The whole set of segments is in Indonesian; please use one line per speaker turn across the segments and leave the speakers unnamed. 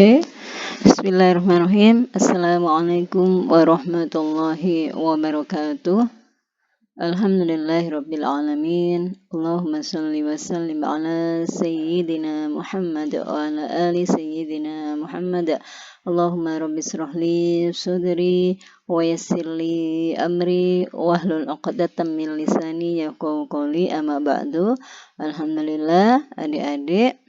Oke, Bismillahirrahmanirrahim. Assalamualaikum warahmatullahi wabarakatuh. Alhamdulillahirabbil alamin. Allahumma shalli wa sallim ala sayyidina Muhammad wa ala ali sayyidina Muhammad. Allahumma rabbi shrah li sadri wa yassir li amri wahlul 'uqdatam min lisani yafqahu qawli, amma ba'du. Alhamdulillah, adik-adik,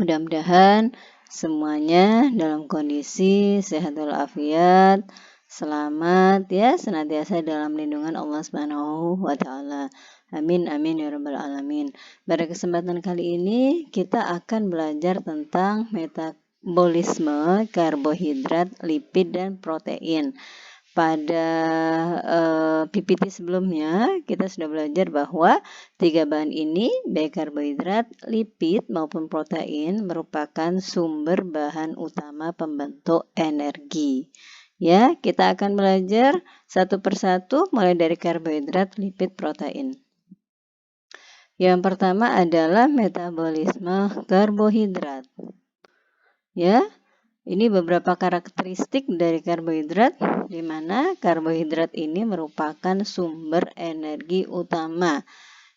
mudah-mudahan semuanya dalam kondisi sehat walafiat, selamat ya, senantiasa dalam lindungan Allah Subhanahu wa taala. Amin amin ya rabbal alamin. Pada kesempatan kali ini kita akan belajar tentang metabolisme karbohidrat, lipid dan protein. Pada PPT sebelumnya kita sudah belajar bahwa tiga bahan ini, baik karbohidrat, lipid maupun protein, merupakan sumber bahan utama pembentuk energi. Ya, kita akan belajar satu persatu mulai dari karbohidrat, lipid, protein. Yang pertama adalah metabolisme karbohidrat. Ya, ini beberapa karakteristik dari karbohidrat, di mana karbohidrat ini merupakan sumber energi utama.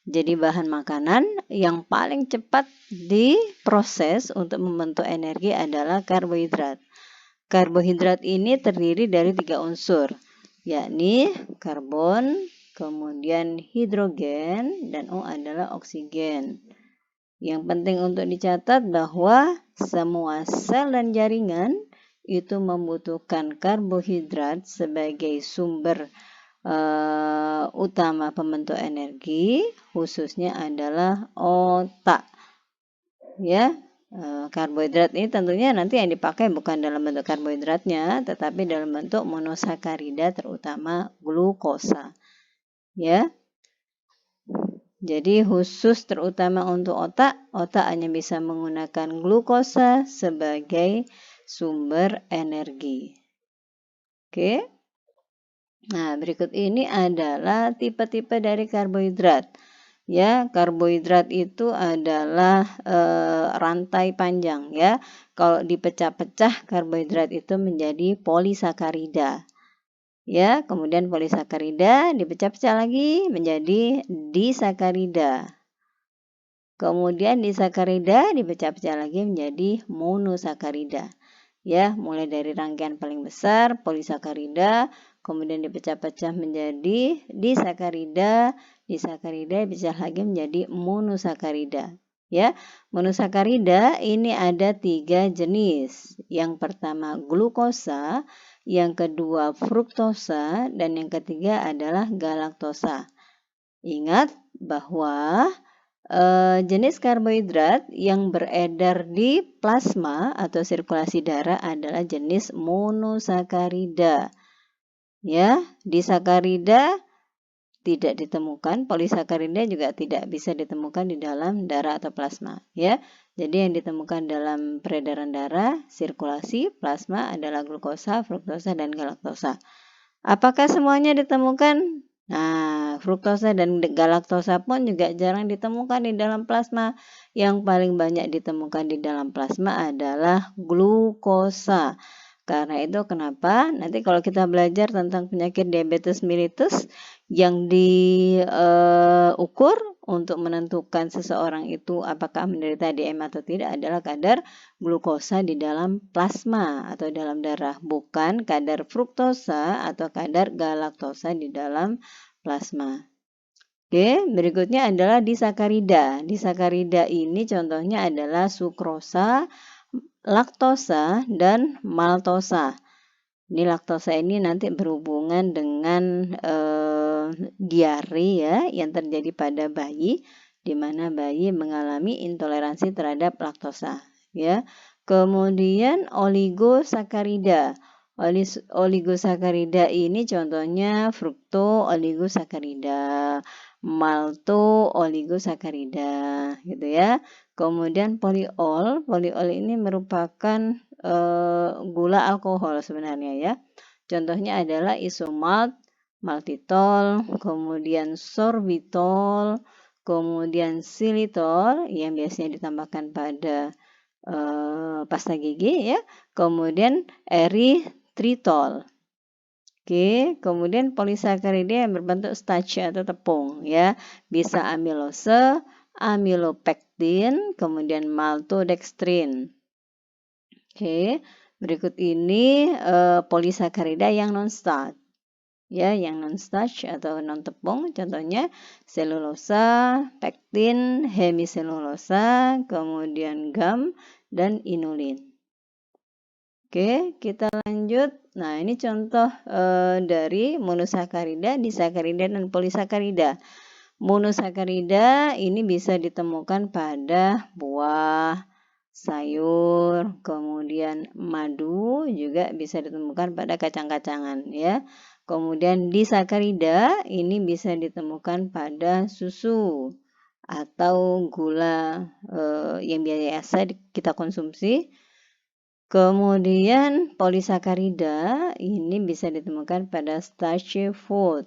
Jadi bahan makanan yang paling cepat diproses untuk membentuk energi adalah karbohidrat. Karbohidrat ini terdiri dari 3 unsur, yakni karbon, kemudian hidrogen, dan O adalah oksigen. Yang penting untuk dicatat bahwa semua sel dan jaringan itu membutuhkan karbohidrat sebagai sumber utama pembentuk energi, khususnya adalah otak. Ya, karbohidrat ini tentunya nanti yang dipakai bukan dalam bentuk karbohidratnya, tetapi dalam bentuk monosakarida, terutama glukosa. Ya. Jadi khusus terutama untuk otak hanya bisa menggunakan glukosa sebagai sumber energi. Oke. Nah, berikut ini adalah tipe-tipe dari karbohidrat. Ya, karbohidrat itu adalah rantai panjang ya. Kalau dipecah-pecah karbohidrat itu menjadi polisakarida. Ya, kemudian polisakarida dipecah-pecah lagi menjadi disakarida. Kemudian disakarida dipecah-pecah lagi menjadi monosakarida. Ya, mulai dari rangkaian paling besar polisakarida, kemudian dipecah-pecah menjadi disakarida, disakarida dipecah lagi menjadi monosakarida. Ya, monosakarida ini ada 3 jenis. Yang pertama glukosa, yang kedua fruktosa, dan yang ketiga adalah galaktosa. Ingat bahwa jenis karbohidrat yang beredar di plasma atau sirkulasi darah adalah jenis monosakarida. Ya, disakarida tidak ditemukan, polisakarida juga tidak bisa ditemukan di dalam darah atau plasma. Ya, jadi yang ditemukan dalam peredaran darah, sirkulasi, plasma adalah glukosa, fruktosa, dan galaktosa. Apakah semuanya ditemukan? Nah, fruktosa dan galaktosa pun juga jarang ditemukan di dalam plasma. Yang paling banyak ditemukan di dalam plasma adalah glukosa. Karena itu kenapa nanti kalau kita belajar tentang penyakit diabetes mellitus yang diukur untuk menentukan seseorang itu apakah menderita DM atau tidak adalah kadar glukosa di dalam plasma atau dalam darah, bukan kadar fruktosa atau kadar galaktosa di dalam plasma. Oke, berikutnya adalah disakarida. Disakarida ini contohnya adalah sukrosa, laktosa, dan maltosa. Ini laktosa ini nanti berhubungan dengan diare ya yang terjadi pada bayi, di mana bayi mengalami intoleransi terhadap laktosa. Ya, kemudian oligosakarida. Oligosakarida ini contohnya frukto oligosakarida, malto oligosakarida, gitu ya. Kemudian poliol ini merupakan gula alkohol sebenarnya ya. Contohnya adalah isomalt, maltitol, kemudian sorbitol, kemudian xylitol yang biasanya ditambahkan pada pasta gigi ya. Kemudian eritritol. Oke, kemudian polisakarida yang berbentuk starch atau tepung ya. Bisa amilose, amilopektin, kemudian maltodextrin. Oke, berikut ini polisakarida yang non-starch. Ya, yang non-starch atau non-tepung, contohnya selulosa, pektin, hemiselulosa, kemudian gum, dan inulin. Oke, kita lanjut. Nah, ini contoh dari monosakarida, disakarida, dan polisakarida. Monosakarida ini bisa ditemukan pada buah, sayur, kemudian madu juga bisa ditemukan pada kacang-kacangan ya. Kemudian disakarida ini bisa ditemukan pada susu atau gula yang biasa kita konsumsi. Kemudian polisakarida ini bisa ditemukan pada starchy food.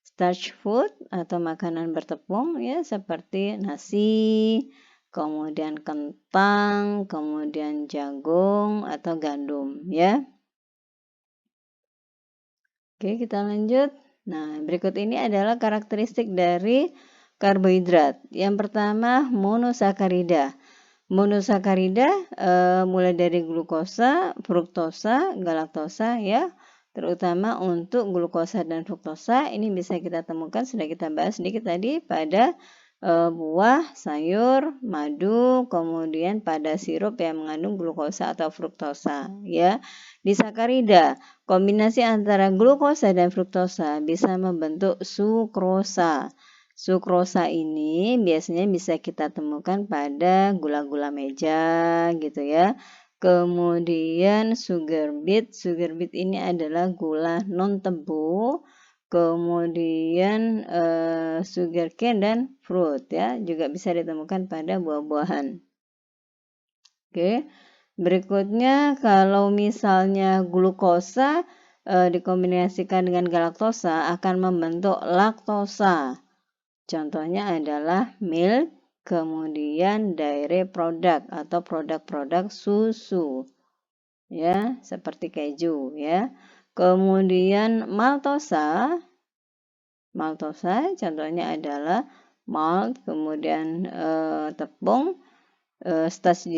Starch food atau makanan bertepung ya seperti nasi, kemudian kentang, kemudian jagung atau gandum ya. Oke, kita lanjut. Nah, berikut ini adalah karakteristik dari karbohidrat. Yang pertama, monosakarida. Monosakarida mulai dari glukosa, fruktosa, galaktosa ya. Terutama untuk glukosa dan fruktosa ini bisa kita temukan, sudah kita bahas sedikit tadi pada buah, sayur, madu, kemudian pada sirup yang mengandung glukosa atau fruktosa ya. Disakarida, kombinasi antara glukosa dan fruktosa bisa membentuk sukrosa. Sukrosa ini biasanya bisa kita temukan pada gula-gula meja gitu ya. Kemudian sugar beet ini adalah gula non tebu. Kemudian sugar cane dan fruit ya, juga bisa ditemukan pada buah-buahan. Oke. Berikutnya kalau misalnya glukosa dikombinasikan dengan galaktosa akan membentuk laktosa. Contohnya adalah milk, kemudian dairy product atau produk-produk susu. Ya, seperti keju ya. Kemudian maltosa contohnya adalah malt, kemudian tepung, starch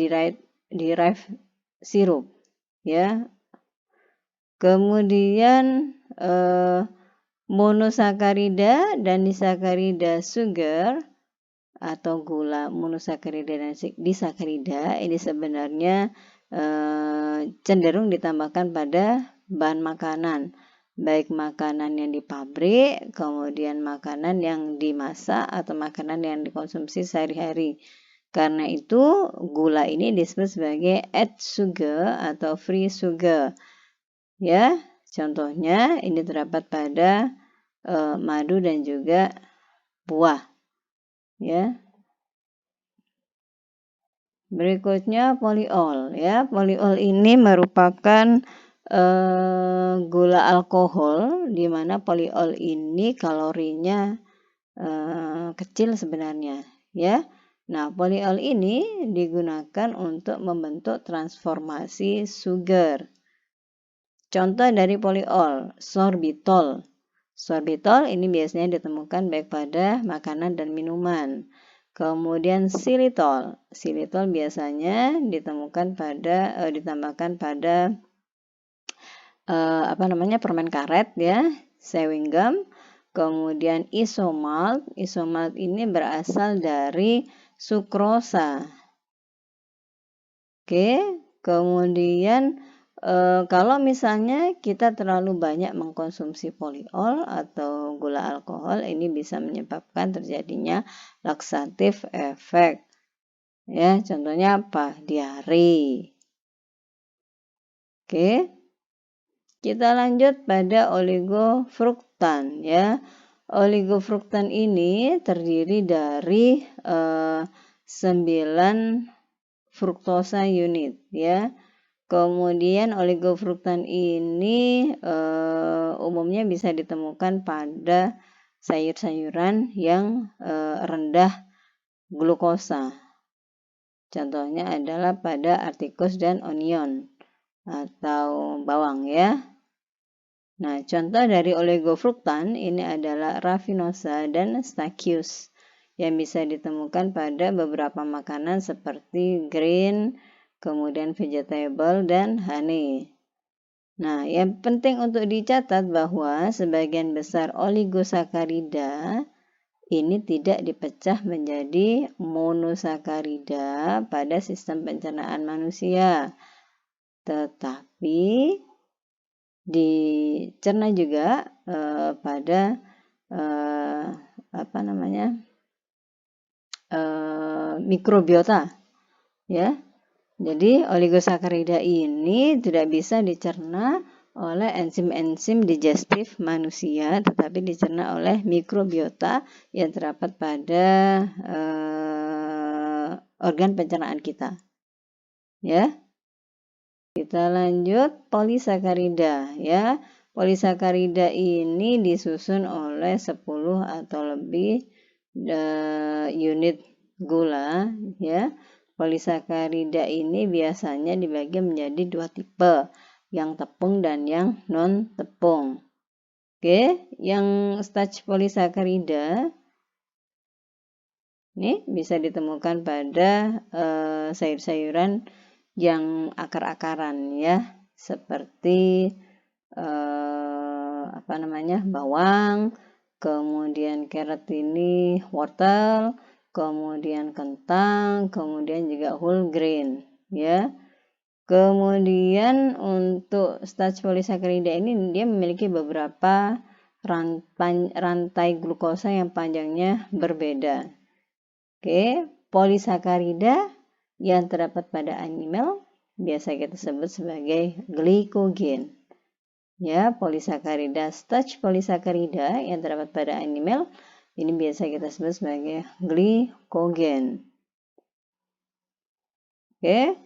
derived sirup ya. Kemudian monosakarida dan disakarida sugar atau gula, monosakarida dan disakarida ini sebenarnya cenderung ditambahkan pada bahan makanan, baik makanan yang di pabrik, kemudian makanan yang dimasak atau makanan yang dikonsumsi sehari-hari. Karena itu gula ini disebut sebagai add sugar atau free sugar. Ya, contohnya ini terdapat pada madu dan juga buah. Ya. Berikutnya poliol ya. Poliol ini merupakan gula alkohol di mana poliol ini kalorinya kecil sebenarnya ya. Nah, poliol ini digunakan untuk membentuk transformasi sugar. Contoh dari poliol, sorbitol. Sorbitol ini biasanya ditemukan baik pada makanan dan minuman. Kemudian xylitol. Xylitol biasanya ditemukan pada ditambahkan pada permen karet ya, chewing gum. Kemudian isomalt. Isomalt ini berasal dari sukrosa. Oke, kemudian kalau misalnya kita terlalu banyak mengkonsumsi poliol atau gula alkohol, ini bisa menyebabkan terjadinya laksatif efek. Ya, contohnya apa? Diare. Oke. Kita lanjut pada oligofruktan ya. Oligofruktan ini terdiri dari 9 fruktosa unit ya. Kemudian oligofruktan ini umumnya bisa ditemukan pada sayur-sayuran yang rendah glukosa. Contohnya adalah pada artikus dan onion atau bawang ya. Nah, contoh dari oligofruktan ini adalah rafinosa dan stachys yang bisa ditemukan pada beberapa makanan seperti grain, kemudian vegetable dan honey. Nah, yang penting untuk dicatat bahwa sebagian besar oligosakarida ini tidak dipecah menjadi monosakarida pada sistem pencernaan manusia, tetapi dicerna juga pada mikrobiota ya. Jadi oligosakarida ini tidak bisa dicerna oleh enzim-enzim digestif manusia, tetapi dicerna oleh mikrobiota yang terdapat pada organ pencernaan kita. Ya. Kita lanjut polisakarida ya. Polisakarida ini disusun oleh 10 atau lebih unit gula ya. Polisakarida ini biasanya dibagi menjadi 2 tipe, yang tepung dan yang non tepung. Oke, yang starch polisakarida ini bisa ditemukan pada sayur-sayuran yang akar-akaran ya, seperti bawang, kemudian carrot ini wortel, kemudian kentang, kemudian juga whole grain ya. Kemudian untuk starch polisakarida ini dia memiliki beberapa rantai glukosa yang panjangnya berbeda. Oke, polisakarida yang terdapat pada animal biasa kita sebut sebagai glikogen. Ya, polisakarida, starch polisakarida yang terdapat pada animal ini biasa kita sebut sebagai glikogen. Oke,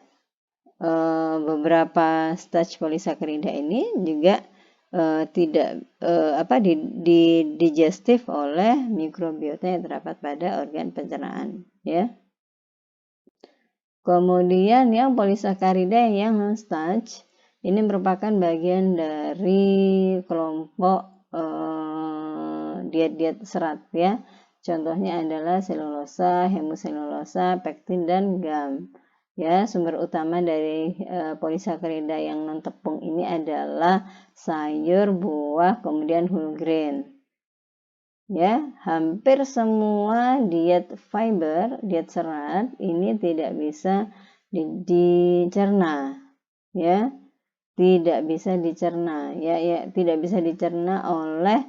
beberapa starch polisakarida ini juga digestif oleh mikrobiota yang terdapat pada organ pencernaan. Ya. Kemudian yang polisakarida yang non-starch ini merupakan bagian dari kelompok diet-diet serat ya. Contohnya adalah selulosa, hemoselulosa, pektin dan gum. Ya, sumber utama dari polisakarida yang non tepung ini adalah sayur, buah, kemudian whole grain. Ya, hampir semua diet fiber, diet serat ini tidak bisa dicerna, ya, tidak bisa dicerna, tidak bisa dicerna oleh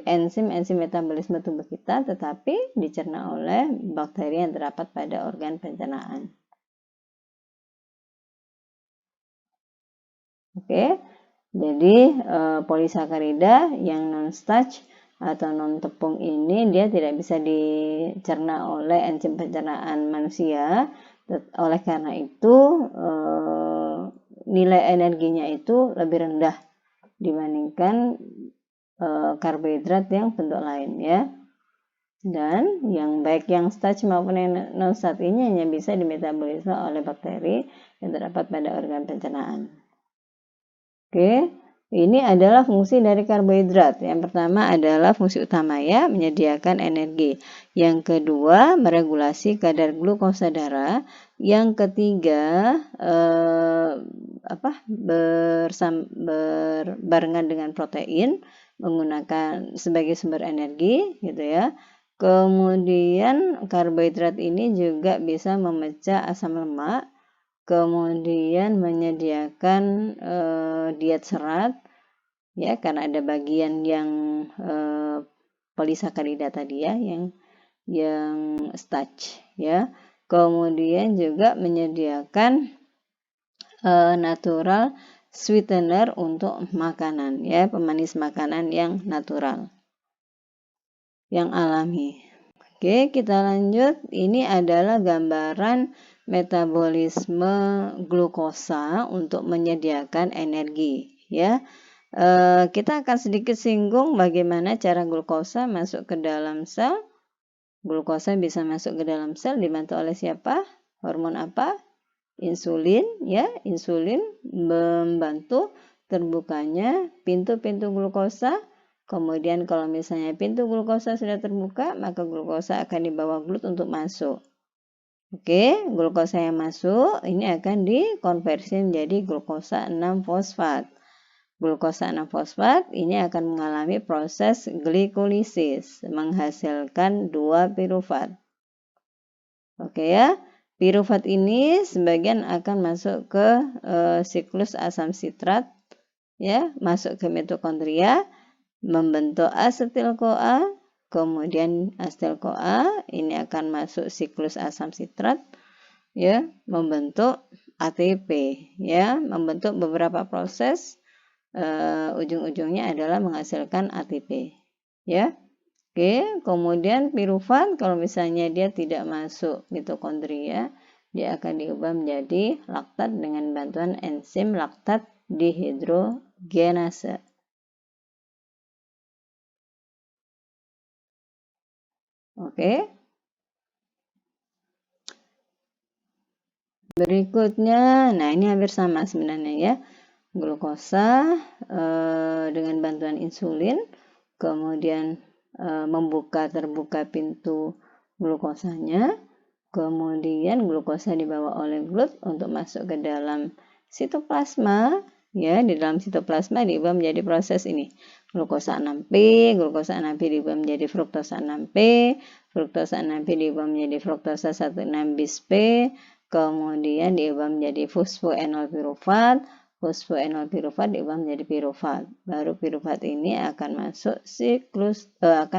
enzim metabolisme tubuh kita, tetapi dicerna oleh bakteri yang terdapat pada organ pencernaan. Oke, jadi polisakarida yang non-starch atau non tepung ini dia tidak bisa dicerna oleh enzim pencernaan manusia. Oleh karena itu nilai energinya itu lebih rendah dibandingkan karbohidrat yang bentuk lain ya. Dan yang baik yang starch maupun yang non starch ini hanya bisa dimetabolisme oleh bakteri yang terdapat pada organ pencernaan. Oke. Ini adalah fungsi dari karbohidrat. Yang pertama adalah fungsi utama ya, menyediakan energi. Yang kedua, meregulasi kadar glukosa darah. Yang ketiga, berbarengan dengan protein, menggunakan sebagai sumber energi, gitu ya. Kemudian karbohidrat ini juga bisa memecah asam lemak. Kemudian menyediakan diet serat ya, karena ada bagian yang polisakarida tadi ya, yang starch ya. Kemudian juga menyediakan natural sweetener untuk makanan ya, pemanis makanan yang natural, yang alami. Oke, kita lanjut. Ini adalah gambaran metabolisme glukosa untuk menyediakan energi ya. Kita akan sedikit singgung bagaimana cara glukosa masuk ke dalam sel. Glukosa bisa masuk ke dalam sel dibantu oleh siapa? Hormon apa? Insulin, ya. Insulin membantu terbukanya pintu-pintu glukosa. Kemudian kalau misalnya pintu glukosa sudah terbuka, maka glukosa akan dibawa glut untuk masuk. Oke, glukosa yang masuk ini akan dikonversi menjadi glukosa 6-fosfat. Glukosa 6-fosfat ini akan mengalami proses glikolisis, menghasilkan 2 pirufat. Oke ya, pirufat ini sebagian akan masuk ke siklus asam sitrat, ya, masuk ke mitokondria, membentuk asetil-CoA. Kemudian asetil-CoA ini akan masuk siklus asam sitrat, ya, membentuk ATP, ya, membentuk beberapa proses, ujung-ujungnya adalah menghasilkan ATP, ya. Oke, kemudian pirufat kalau misalnya dia tidak masuk mitokondria, dia akan diubah menjadi laktat dengan bantuan enzim laktat dihidrogenase. Oke. Berikutnya, nah ini hampir sama sebenarnya ya. Glukosa dengan bantuan insulin, kemudian terbuka pintu glukosanya, kemudian glukosa dibawa oleh glut untuk masuk ke dalam sitoplasma. Ya, di dalam sitoplasma diubah menjadi proses ini. Glukosa 6P diubah menjadi fruktosa 6P, fruktosa 6P diubah menjadi fruktosa 16 bis P, kemudian diubah menjadi fosfoenol pirufat, fosfoenol pirufat diubah menjadi pirufat. Baru pirufat ini akan masuk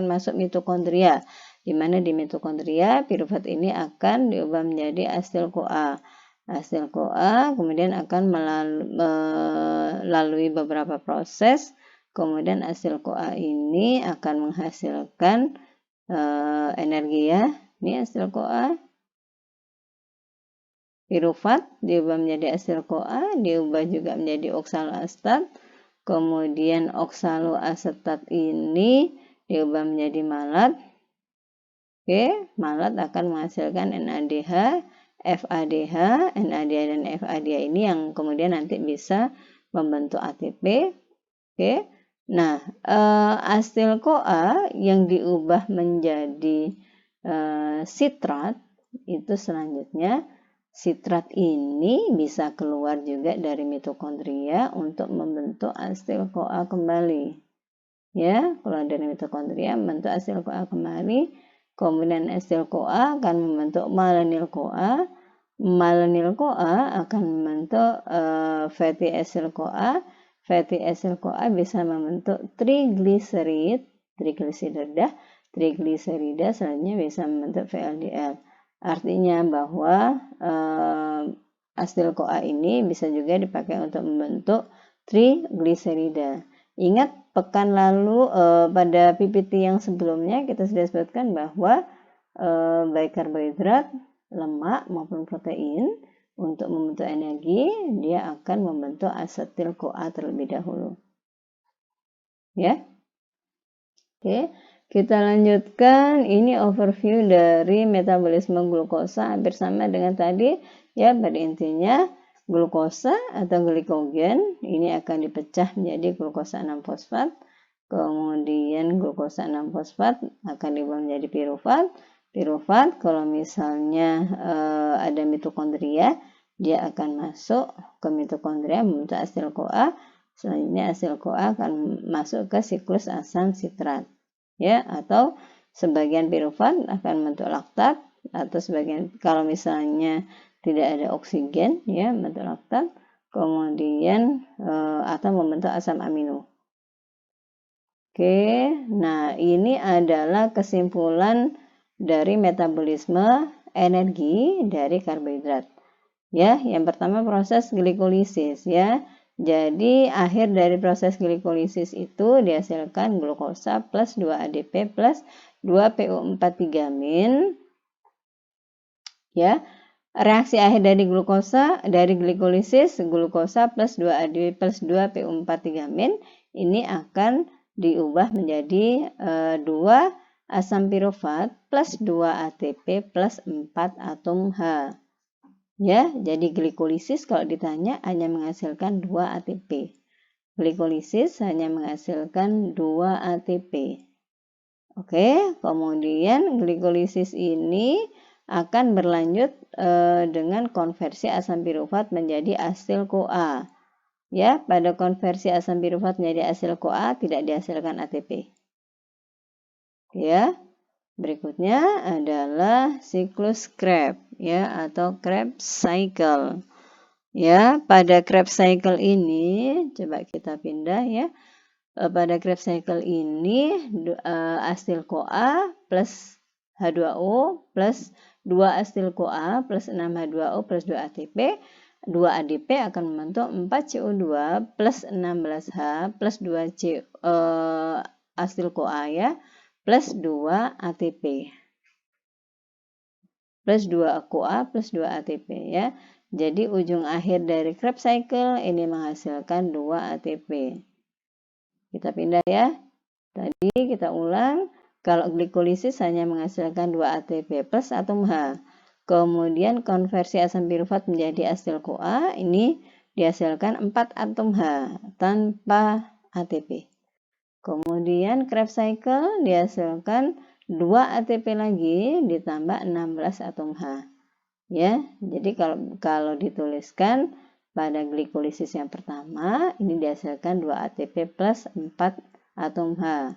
masuk mitokondria, di mana di mitokondria pirufat ini akan diubah menjadi asetil-CoA. Asetil-CoA kemudian akan melalui beberapa proses, kemudian asetil-CoA ini akan menghasilkan energi ya. Ini asetil-CoA. Pirufat diubah menjadi asetil-CoA, diubah juga menjadi oksaloasetat. Kemudian oksaloasetat ini diubah menjadi malat. Oke, malat akan menghasilkan NADH, FADH, NADH dan FADH ini yang kemudian nanti bisa membentuk ATP. Oke, nah asetil-CoA yang diubah menjadi sitrat itu selanjutnya. Sitrat ini bisa keluar juga dari mitokondria untuk membentuk asetil-CoA kembali. Ya, keluar dari mitokondria membentuk asetil-CoA kembali. Kemudian asetil-CoA akan membentuk malonyl-CoA. Malonyl-CoA akan membentuk fatty acyl-CoA. Fatty acyl-CoA bisa membentuk trigliserida. Trigliserida selanjutnya bisa membentuk VLDL. Artinya bahwa asetil-CoA ini bisa juga dipakai untuk membentuk trigliserida. Ingat pekan lalu pada PPT yang sebelumnya kita sudah sebutkan bahwa baik karbohidrat, lemak maupun protein untuk membentuk energi dia akan membentuk asetil-CoA terlebih dahulu. Ya. Oke, kita lanjutkan. Ini overview dari metabolisme glukosa hampir sama dengan tadi ya, pada intinya glukosa atau glikogen ini akan dipecah menjadi glukosa 6-fosfat. Kemudian glukosa 6-fosfat akan diubah menjadi pirufat. Pirufat kalau misalnya ada mitokondria, dia akan masuk ke mitokondria membentuk asetil-CoA. Selanjutnya asetil-CoA akan masuk ke siklus asam sitrat. Ya, atau sebagian pirufat akan membentuk laktat, atau sebagian kalau misalnya tidak ada oksigen ya membentuk laktat, kemudian atau membentuk asam amino. Oke, nah ini adalah kesimpulan dari metabolisme energi dari karbohidrat. Ya, yang pertama proses glikolisis ya. Jadi akhir dari proses glikolisis itu dihasilkan glukosa plus 2 ADP plus 2 PO4-3-min. Ya. Reaksi akhir dari glikolisis glukosa plus 2 ADP plus 2 PO4-3-min ini akan diubah menjadi 2 asam pirufat plus 2 ATP plus 4 atom H. Ya, jadi glikolisis kalau ditanya hanya menghasilkan 2 ATP. Glikolisis hanya menghasilkan 2 ATP. Oke, kemudian glikolisis ini akan berlanjut dengan konversi asam pirufat menjadi asil CoA. Ya, pada konversi asam pirufat menjadi asil CoA tidak dihasilkan ATP. Ya, berikutnya adalah siklus Krebs ya atau Krebs cycle. Ya, pada Krebs cycle ini coba kita pindah ya. Pada Krebs cycle ini asil CoA plus H2O plus 2 asil CoA plus 6 H2O plus 2 ATP 2 ADP akan membentuk 4 CO2 plus 16H plus 2 asil CoA ya plus 2 ATP plus 2 CoA plus 2 ATP ya. Jadi ujung akhir dari Krebs cycle ini menghasilkan 2 ATP. Kita pindah ya. Tadi kita ulang, kalau glikolisis hanya menghasilkan 2 ATP plus atom H. Kemudian konversi asam pirufat menjadi asil CoA, ini dihasilkan 4 atom H tanpa ATP. Kemudian Krebs cycle dihasilkan 2 ATP lagi ditambah 16 atom H. Ya, jadi kalau dituliskan pada glikolisis yang pertama ini dihasilkan 2 ATP plus 4 atom H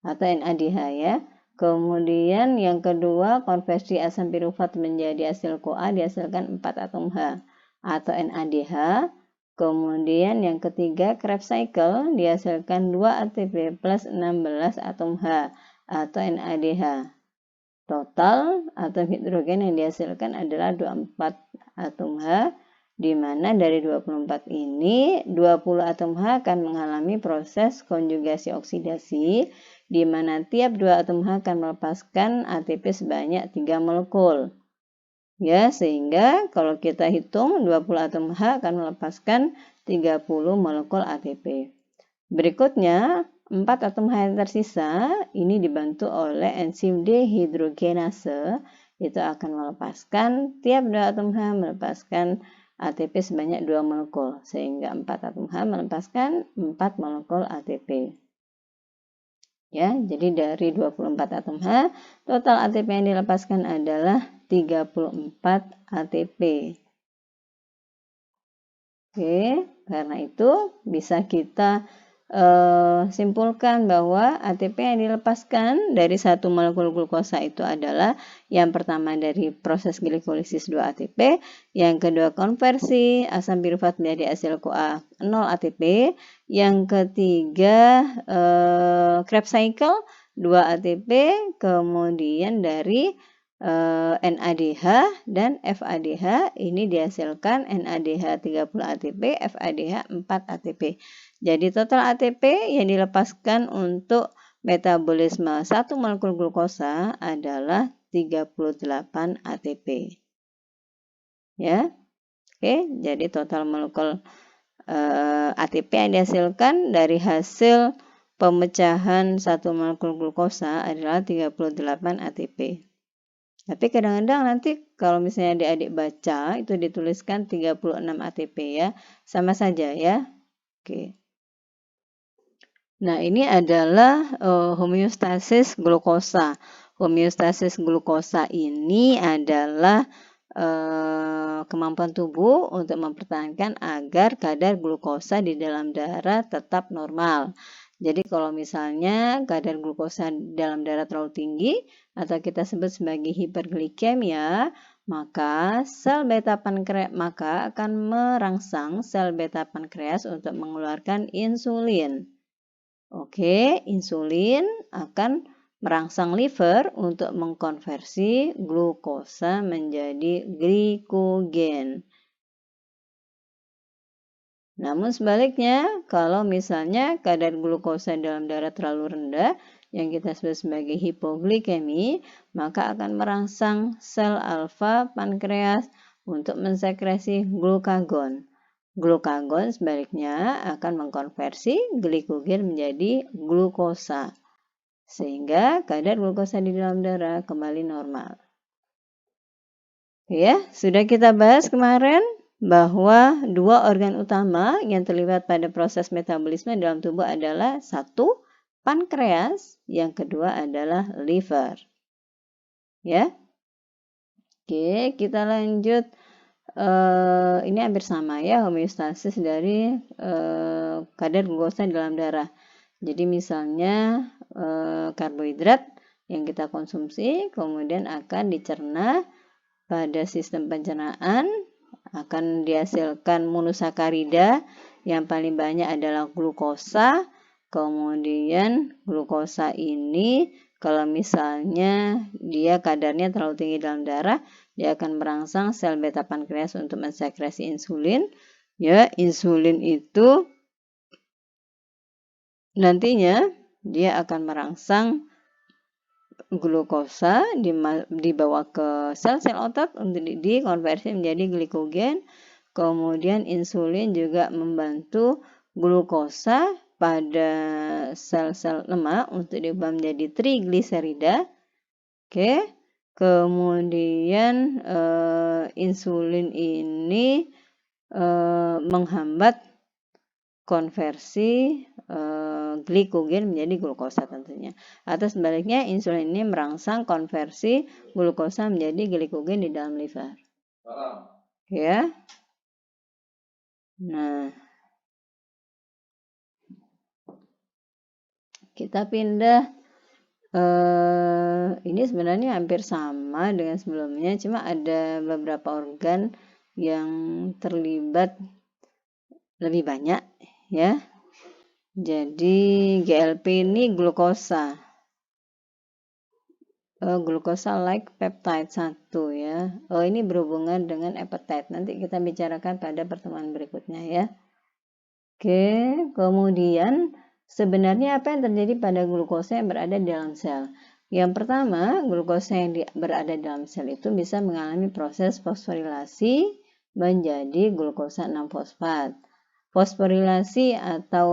atau NADH ya. Kemudian yang kedua konversi asam pirufat menjadi asil CoA dihasilkan 4 atom H atau NADH. Kemudian yang ketiga Krebs cycle dihasilkan 2 ATP plus 16 atom H atau NADH. Total atom hidrogen yang dihasilkan adalah 24 atom H, di mana dari 24 ini 20 atom H akan mengalami proses konjugasi oksidasi, di mana tiap 2 atom H akan melepaskan ATP sebanyak 3 molekul. Ya, sehingga kalau kita hitung 20 atom H akan melepaskan 30 molekul ATP. Berikutnya, 4 atom H yang tersisa ini dibantu oleh enzim dehidrogenase, itu akan melepaskan tiap 2 atom H melepaskan ATP sebanyak 2 molekul, sehingga 4 atom H melepaskan 4 molekul ATP. Ya, jadi dari 24 atom H, total ATP yang dilepaskan adalah 34 ATP. Oke, karena itu bisa kita simpulkan bahwa ATP yang dilepaskan dari satu molekul glukosa itu adalah yang pertama dari proses glikolisis 2 ATP, yang kedua konversi asam pirufat menjadi asil CoA 0 ATP, yang ketiga Krebs cycle 2 ATP, kemudian dari NADH dan FADH ini dihasilkan NADH 30 ATP, FADH 4 ATP. Jadi total ATP yang dilepaskan untuk metabolisme satu molekul glukosa adalah 38 ATP. Ya. Oke, jadi total molekul ATP yang dihasilkan dari hasil pemecahan satu molekul glukosa adalah 38 ATP. Tapi kadang-kadang nanti kalau misalnya adik-adik baca itu dituliskan 36 ATP ya. Sama saja ya. Oke. Nah, ini adalah homeostasis glukosa. Homeostasis glukosa ini adalah kemampuan tubuh untuk mempertahankan agar kadar glukosa di dalam darah tetap normal. Jadi kalau misalnya kadar glukosa dalam darah terlalu tinggi atau kita sebut sebagai hiperglikemia, maka sel beta pankreas akan merangsang sel beta pankreas untuk mengeluarkan insulin. Oke, insulin akan merangsang liver untuk mengkonversi glukosa menjadi glikogen. Namun sebaliknya, kalau misalnya kadar glukosa dalam darah terlalu rendah, yang kita sebut sebagai hipoglikemi, maka akan merangsang sel alfa pankreas untuk mensekresi glukagon. Glukagon sebaliknya akan mengkonversi glikogen menjadi glukosa, sehingga kadar glukosa di dalam darah kembali normal. Ya, sudah kita bahas kemarin bahwa dua organ utama yang terlibat pada proses metabolisme dalam tubuh adalah satu, pankreas, yang kedua adalah liver. Ya. Oke, kita lanjut. Ini hampir sama ya, homeostasis dari kadar glukosa dalam darah. Jadi misalnya karbohidrat yang kita konsumsi kemudian akan dicerna pada sistem pencernaan, akan dihasilkan monosakarida yang paling banyak adalah glukosa. Kemudian glukosa ini kalau misalnya dia kadarnya terlalu tinggi dalam darah, dia akan merangsang sel beta pankreas untuk mensekresi insulin. Ya, insulin itu nantinya dia akan merangsang glukosa dibawa ke sel-sel otot untuk dikonversi menjadi glikogen. Kemudian insulin juga membantu glukosa pada sel-sel lemak untuk diubah menjadi trigliserida. Oke. Kemudian insulin ini menghambat konversi glikogen menjadi glukosa tentunya. Atau sebaliknya insulin ini merangsang konversi glukosa menjadi glikogen di dalam liver. Ya. Nah, kita pindah. Ini sebenarnya hampir sama dengan sebelumnya, cuma ada beberapa organ yang terlibat lebih banyak ya. Jadi GLP ini glukosa. Glukosa like peptide 1 ya. Ini berhubungan dengan appetite. Nanti kita bicarakan pada pertemuan berikutnya ya. Oke, kemudian sebenarnya apa yang terjadi pada glukosa yang berada di dalam sel? Yang pertama, glukosa yang berada dalam sel itu bisa mengalami proses fosforilasi menjadi glukosa 6-fosfat. Fosforilasi atau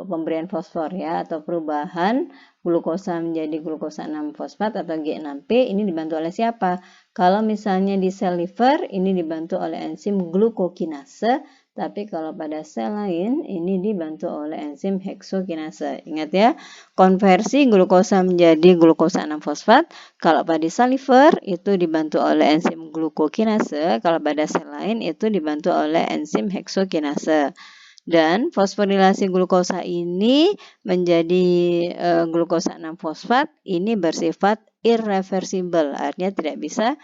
pemberian fosfor ya, atau perubahan glukosa menjadi glukosa 6-fosfat atau G6P ini dibantu oleh siapa? Kalau misalnya di sel liver ini dibantu oleh enzim glukokinase, tapi kalau pada sel lain ini dibantu oleh enzim heksokinase. Ingat ya, konversi glukosa menjadi glukosa 6-fosfat kalau pada sel liver itu dibantu oleh enzim glukokinase, kalau pada sel lain itu dibantu oleh enzim heksokinase. Dan fosforilasi glukosa ini menjadi glukosa 6-fosfat ini bersifat irreversible, artinya tidak bisa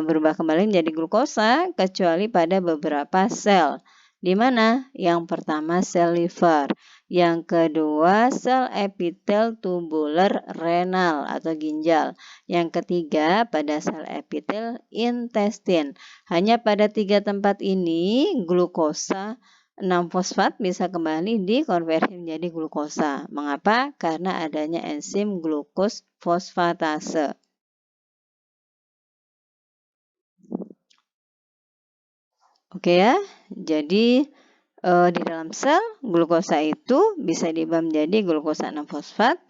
berubah kembali menjadi glukosa kecuali pada beberapa sel. Di mana? Yang pertama sel liver, yang kedua sel epitel tubular renal atau ginjal, yang ketiga pada sel epitel intestin. Hanya pada 3 tempat ini glukosa 6-fosfat bisa kembali dikonversi menjadi glukosa. Mengapa? Karena adanya enzim glukos fosfatase. Oke ya, jadi di dalam sel glukosa itu bisa diubah menjadi glukosa 6-fosfat.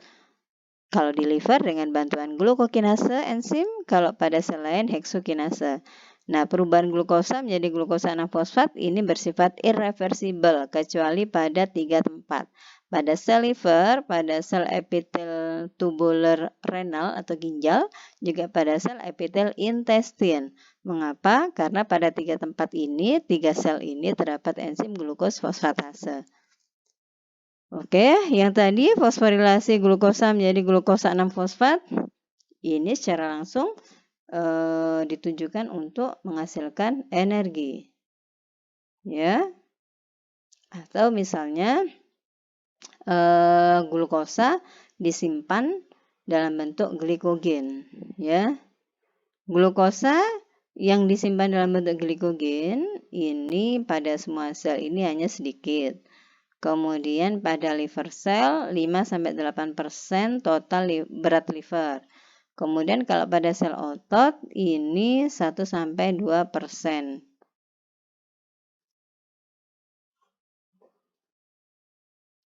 Kalau di liver dengan bantuan glukokinase enzim, kalau pada sel lain heksokinase. Nah, perubahan glukosa menjadi glukosa 6-fosfat ini bersifat irreversible kecuali pada 3 tempat. Pada sel liver, pada sel epitel tubular renal atau ginjal, juga pada sel epitel intestin. Mengapa? Karena pada 3 tempat ini, 3 sel ini terdapat enzim glukos fosfatase. Oke, yang tadi fosforilasi glukosa menjadi glukosa 6-fosfat, ini secara langsung ditujukan untuk menghasilkan energi. Ya. Atau misalnya glukosa disimpan dalam bentuk glikogen, ya. Glukosa yang disimpan dalam bentuk glikogen ini pada semua sel ini hanya sedikit. Kemudian pada liver cell 5-8% total berat liver. Kemudian kalau pada sel otot ini 1-2%.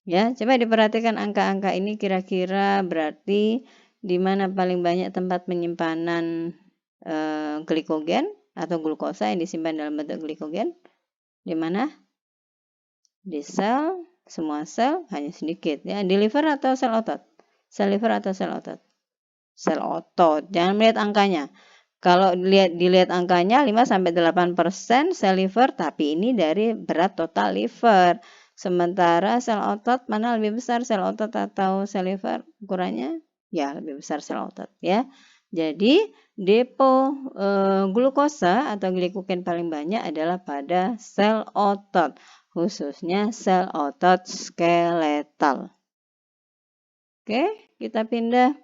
Ya, coba diperhatikan angka-angka ini kira-kira berarti di mana paling banyak tempat penyimpanan glikogen? atau glukosa yang disimpan dalam bentuk glikogen di mana? Di sel, semua sel hanya sedikit ya. Di liver atau sel otot? Sel liver atau sel otot? Sel otot. Jangan melihat angkanya. Kalau dilihat angkanya 5-8% sel liver, tapi ini dari berat total liver. Sementara sel otot mana lebih besar, sel otot atau sel liver ukurannya? Ya, lebih besar sel otot ya. Jadi depo glukosa atau glikogen paling banyak adalah pada sel otot, khususnya sel otot skeletal. Oke, kita pindah.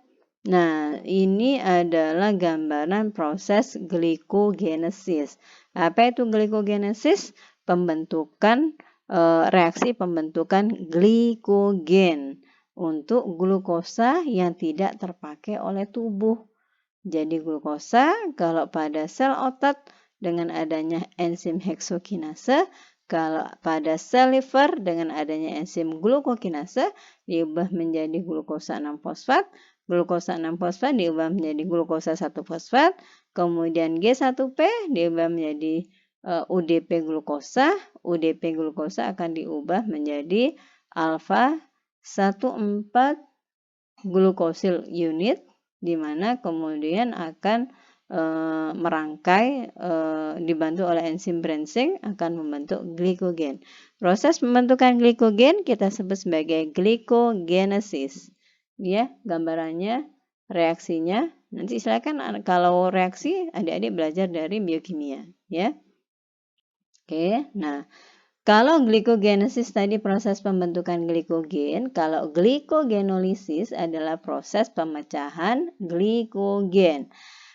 Nah, ini adalah gambaran proses glikogenesis. Apa itu glikogenesis? Reaksi pembentukan glikogen untuk glukosa yang tidak terpakai oleh tubuh. Jadi glukosa kalau pada sel otot dengan adanya enzim heksokinase, kalau pada sel liver dengan adanya enzim glukokinase diubah menjadi glukosa 6-fosfat, glukosa 6-fosfat diubah menjadi glukosa 1-fosfat, kemudian G1P diubah menjadi UDP glukosa, UDP glukosa akan diubah menjadi alfa 1,4 glukosil unit, di mana kemudian akan merangkai dibantu oleh enzim branching akan membentuk glikogen. Proses pembentukan glikogen kita sebut sebagai glikogenesis. Ya, gambarannya, reaksinya. Nanti silakan kalau reaksi adik-adik belajar dari biokimia, ya. Oke, nah kalau glikogenesis tadi proses pembentukan glikogen, kalau glikogenolisis adalah proses pemecahan glikogen.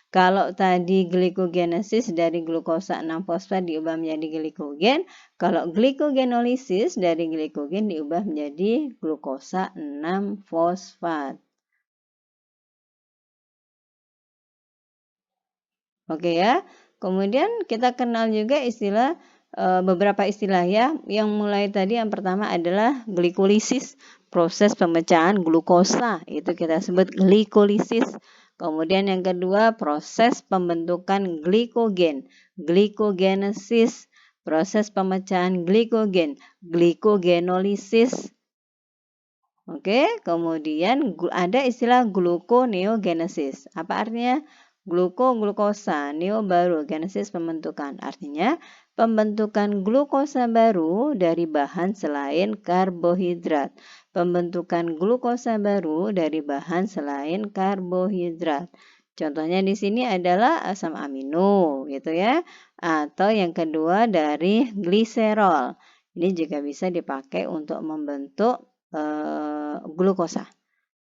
Kalau tadi glikogenesis dari glukosa 6-fosfat diubah menjadi glikogen, kalau glikogenolisis dari glikogen diubah menjadi glukosa 6-fosfat. Oke ya. Kemudian kita kenal juga istilah beberapa istilah ya, yang mulai tadi yang pertama adalah glikolisis, proses pemecahan glukosa, itu kita sebut glikolisis. Kemudian yang kedua proses pembentukan glikogen, glikogenesis, proses pemecahan glikogen, glikogenolisis. Oke, kemudian ada istilah gluconeogenesis. Apa artinya? Glukosa, neo baru, genesis pembentukan. Artinya pembentukan glukosa baru dari bahan selain karbohidrat. Pembentukan glukosa baru dari bahan selain karbohidrat. Contohnya di sini adalah asam amino, gitu ya. Atau yang kedua dari gliserol. Ini juga bisa dipakai untuk membentuk glukosa.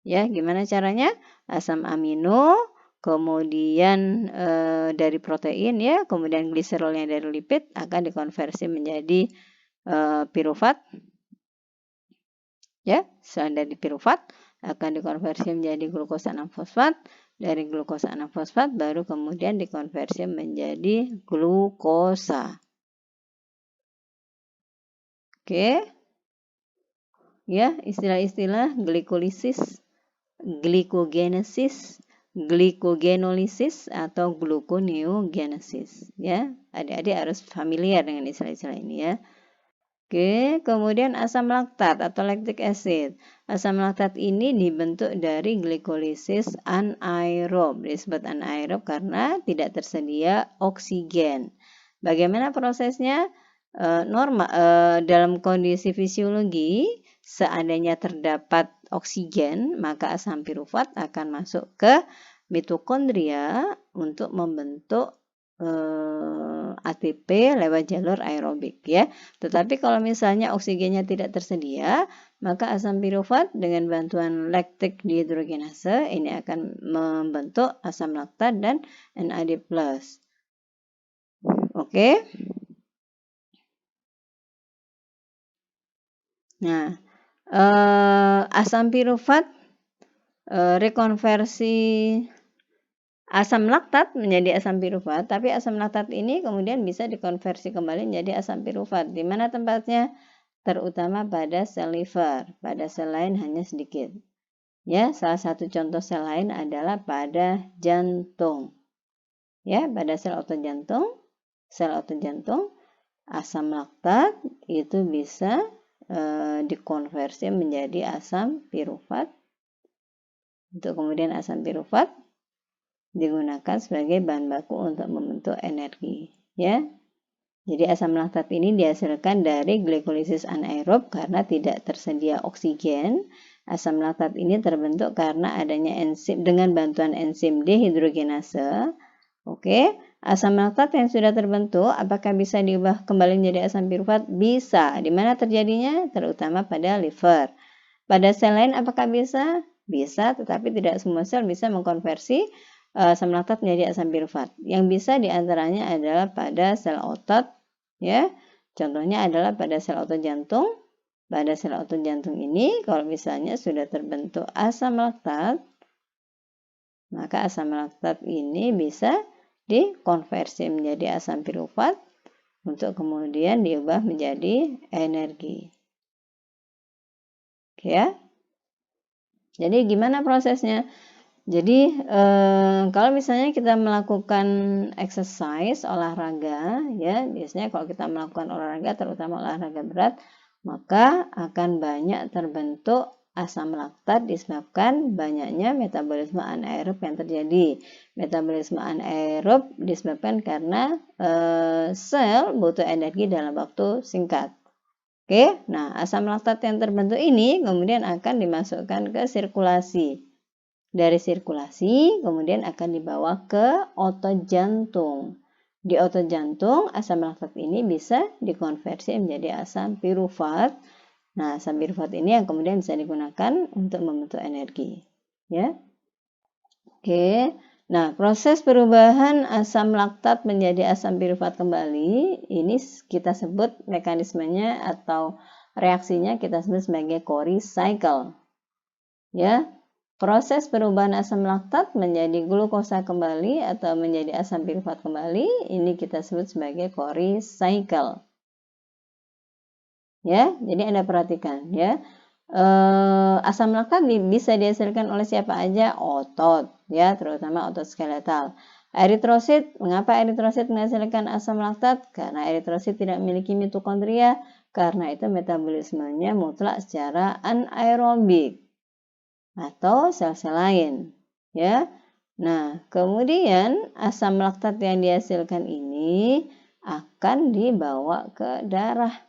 Ya, gimana caranya? Asam amino, kemudian dari protein ya, kemudian gliserolnya dari lipid akan dikonversi menjadi pirufat. Ya, selain dari pirufat akan dikonversi menjadi glukosa 6-fosfat. Dari glukosa 6-fosfat baru kemudian dikonversi menjadi glukosa. Oke. Ya, istilah-istilah glikolisis, glikogenesis, glikogenolisis atau gluconeogenesis ya. Adik-adik harus familiar dengan istilah-istilah ini ya. Oke, kemudian asam laktat atau lactic acid. Asam laktat ini dibentuk dari glikolisis anaerob. Disebut anaerob karena tidak tersedia oksigen. Bagaimana prosesnya? Dalam kondisi fisiologi, seandainya terdapat oksigen, maka asam pirufat akan masuk ke mitokondria untuk membentuk ATP lewat jalur aerobik ya. Tetapi kalau misalnya oksigennya tidak tersedia, maka asam pirufat dengan bantuan laktik dihidrogenase ini akan membentuk asam laktat dan NAD+. Oke. Nah, asam pirufat rekonversi asam laktat menjadi asam pirufat, tapi asam laktat ini kemudian bisa dikonversi kembali menjadi asam pirufat. Di mana tempatnya? Terutama pada sel liver, pada sel lain hanya sedikit. Ya, salah satu contoh sel lain adalah pada jantung. Ya, pada sel otot jantung sel otot jantung, asam laktat itu bisa dikonversi menjadi asam pirufat. Untuk kemudian asam pirufat digunakan sebagai bahan baku untuk membentuk energi, ya. Jadi asam laktat ini dihasilkan dari glikolisis anaerob karena tidak tersedia oksigen. Asam laktat ini terbentuk karena adanya enzim dengan bantuan enzim dehidrogenase. Oke, asam laktat yang sudah terbentuk apakah bisa diubah kembali menjadi asam pirufat? Bisa. Di mana terjadinya? Terutama pada liver. Pada sel lain apakah bisa? Bisa, tetapi tidak semua sel bisa mengkonversi asam laktat menjadi asam pirufat. Yang bisa diantaranya adalah pada sel otot, ya. Contohnya adalah pada sel otot jantung. Pada sel otot jantung ini, kalau misalnya sudah terbentuk asam laktat, maka asam laktat ini bisa dikonversi menjadi asam pirufat untuk kemudian diubah menjadi energi. Oke, ya. Jadi gimana prosesnya? Jadi kalau misalnya kita melakukan exercise olahraga, ya biasanya kalau kita melakukan olahraga, terutama olahraga berat, maka akan banyak terbentuk asam laktat disebabkan banyaknya metabolisme anaerob yang terjadi. Metabolisme anaerob disebabkan karena sel butuh energi dalam waktu singkat. Oke, nah asam laktat yang terbentuk ini kemudian akan dimasukkan ke sirkulasi. Dari sirkulasi kemudian akan dibawa ke otot jantung. Di otot jantung asam laktat ini bisa dikonversi menjadi asam pirufat. Nah, asam pirufat ini yang kemudian bisa digunakan untuk membentuk energi. Ya. Oke. Nah, proses perubahan asam laktat menjadi asam pirufat kembali, ini kita sebut mekanismenya atau reaksinya kita sebut sebagai Cori cycle. Ya, proses perubahan asam laktat menjadi glukosa kembali atau menjadi asam pirufat kembali, ini kita sebut sebagai Cori cycle. Ya, jadi Anda perhatikan ya. Asam laktat bisa dihasilkan oleh siapa aja? Otot, ya, terutama otot skeletal. Eritrosit, mengapa eritrosit menghasilkan asam laktat? Karena eritrosit tidak memiliki mitokondria, karena itu metabolismenya mutlak secara anaerobik atau sel-sel lain, ya. Nah, kemudian asam laktat yang dihasilkan ini akan dibawa ke darah.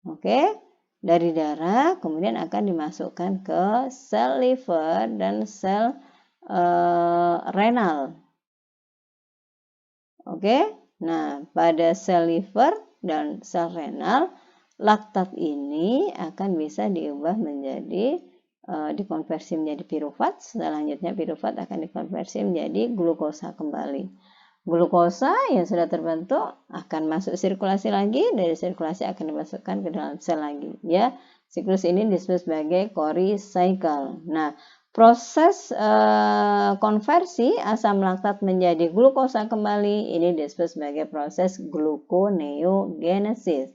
Oke, dari darah kemudian akan dimasukkan ke sel liver dan sel renal. Oke, nah pada sel liver dan sel renal, laktat ini akan bisa diubah menjadi dikonversi menjadi pirufat. Selanjutnya pirufat akan dikonversi menjadi glukosa kembali. Glukosa yang sudah terbentuk akan masuk sirkulasi lagi, dari sirkulasi akan dimasukkan ke dalam sel lagi, ya. Siklus ini disebut sebagai Cori cycle. Nah, proses konversi asam laktat menjadi glukosa kembali ini disebut sebagai proses gluconeogenesis.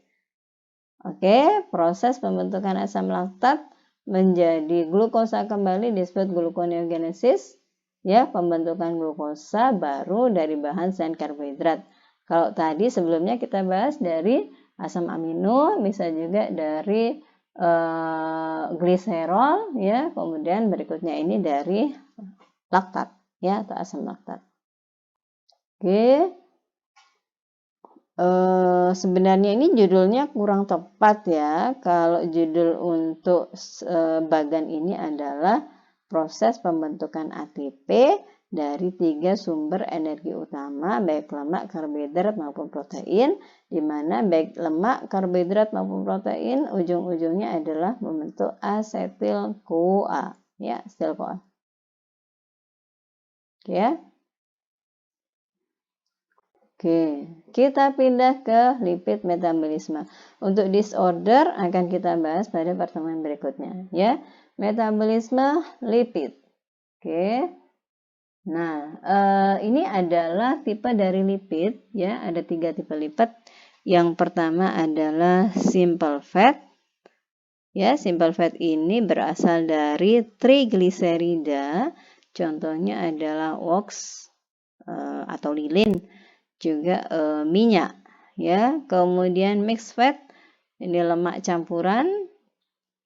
Oke, proses pembentukan asam laktat menjadi glukosa kembali disebut gluconeogenesis. Ya, pembentukan glukosa baru dari bahan selain karbohidrat. Kalau tadi sebelumnya kita bahas dari asam amino, bisa juga dari gliserol, ya. Kemudian berikutnya ini dari laktat, ya, atau asam laktat. Oke. Sebenarnya ini judulnya kurang tepat ya. Kalau judul untuk bagan ini adalah proses pembentukan ATP dari 3 sumber energi utama, baik lemak, karbohidrat maupun protein, di mana baik lemak, karbohidrat maupun protein ujung-ujungnya adalah membentuk asetil-CoA, ya, asetil-CoA. Oke ya. Oke, kita pindah ke lipid metabolisme. Untuk disorder akan kita bahas pada pertemuan berikutnya, ya. Metabolisme lipid. Oke. Nah, ini adalah tipe dari lipid, ya. Ada 3 tipe lipid. Yang pertama adalah simple fat. Ya, simple fat ini berasal dari trigliserida. Contohnya adalah wax atau lilin. juga minyak, ya. Kemudian mixed fat, ini lemak campuran.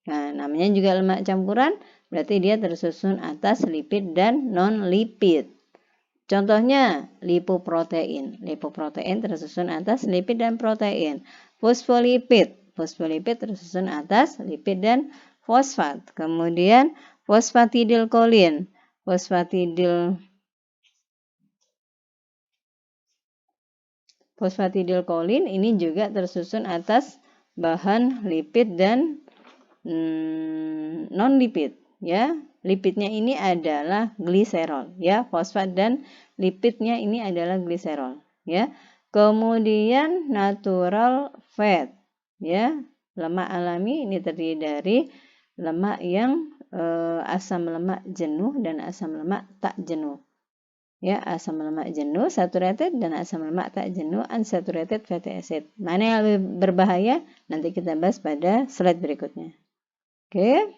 Nah, namanya juga lemak campuran, berarti dia tersusun atas lipid dan non-lipid. Contohnya lipoprotein. Lipoprotein tersusun atas lipid dan protein. Fosfolipid. Fosfolipid tersusun atas lipid dan fosfat. Kemudian fosfatidilkolin. Fosfatidilkolin ini juga tersusun atas bahan lipid dan non-lipid, ya. Lipidnya ini adalah gliserol, ya. Fosfat dan lipidnya ini adalah gliserol, ya. Kemudian natural fat, ya. Lemak alami ini terdiri dari lemak yang asam lemak jenuh dan asam lemak tak jenuh. Ya, asam lemak jenuh saturated dan asam lemak tak jenuh unsaturated fatty acid. Mana yang lebih berbahaya? Nanti kita bahas pada slide berikutnya. Oke.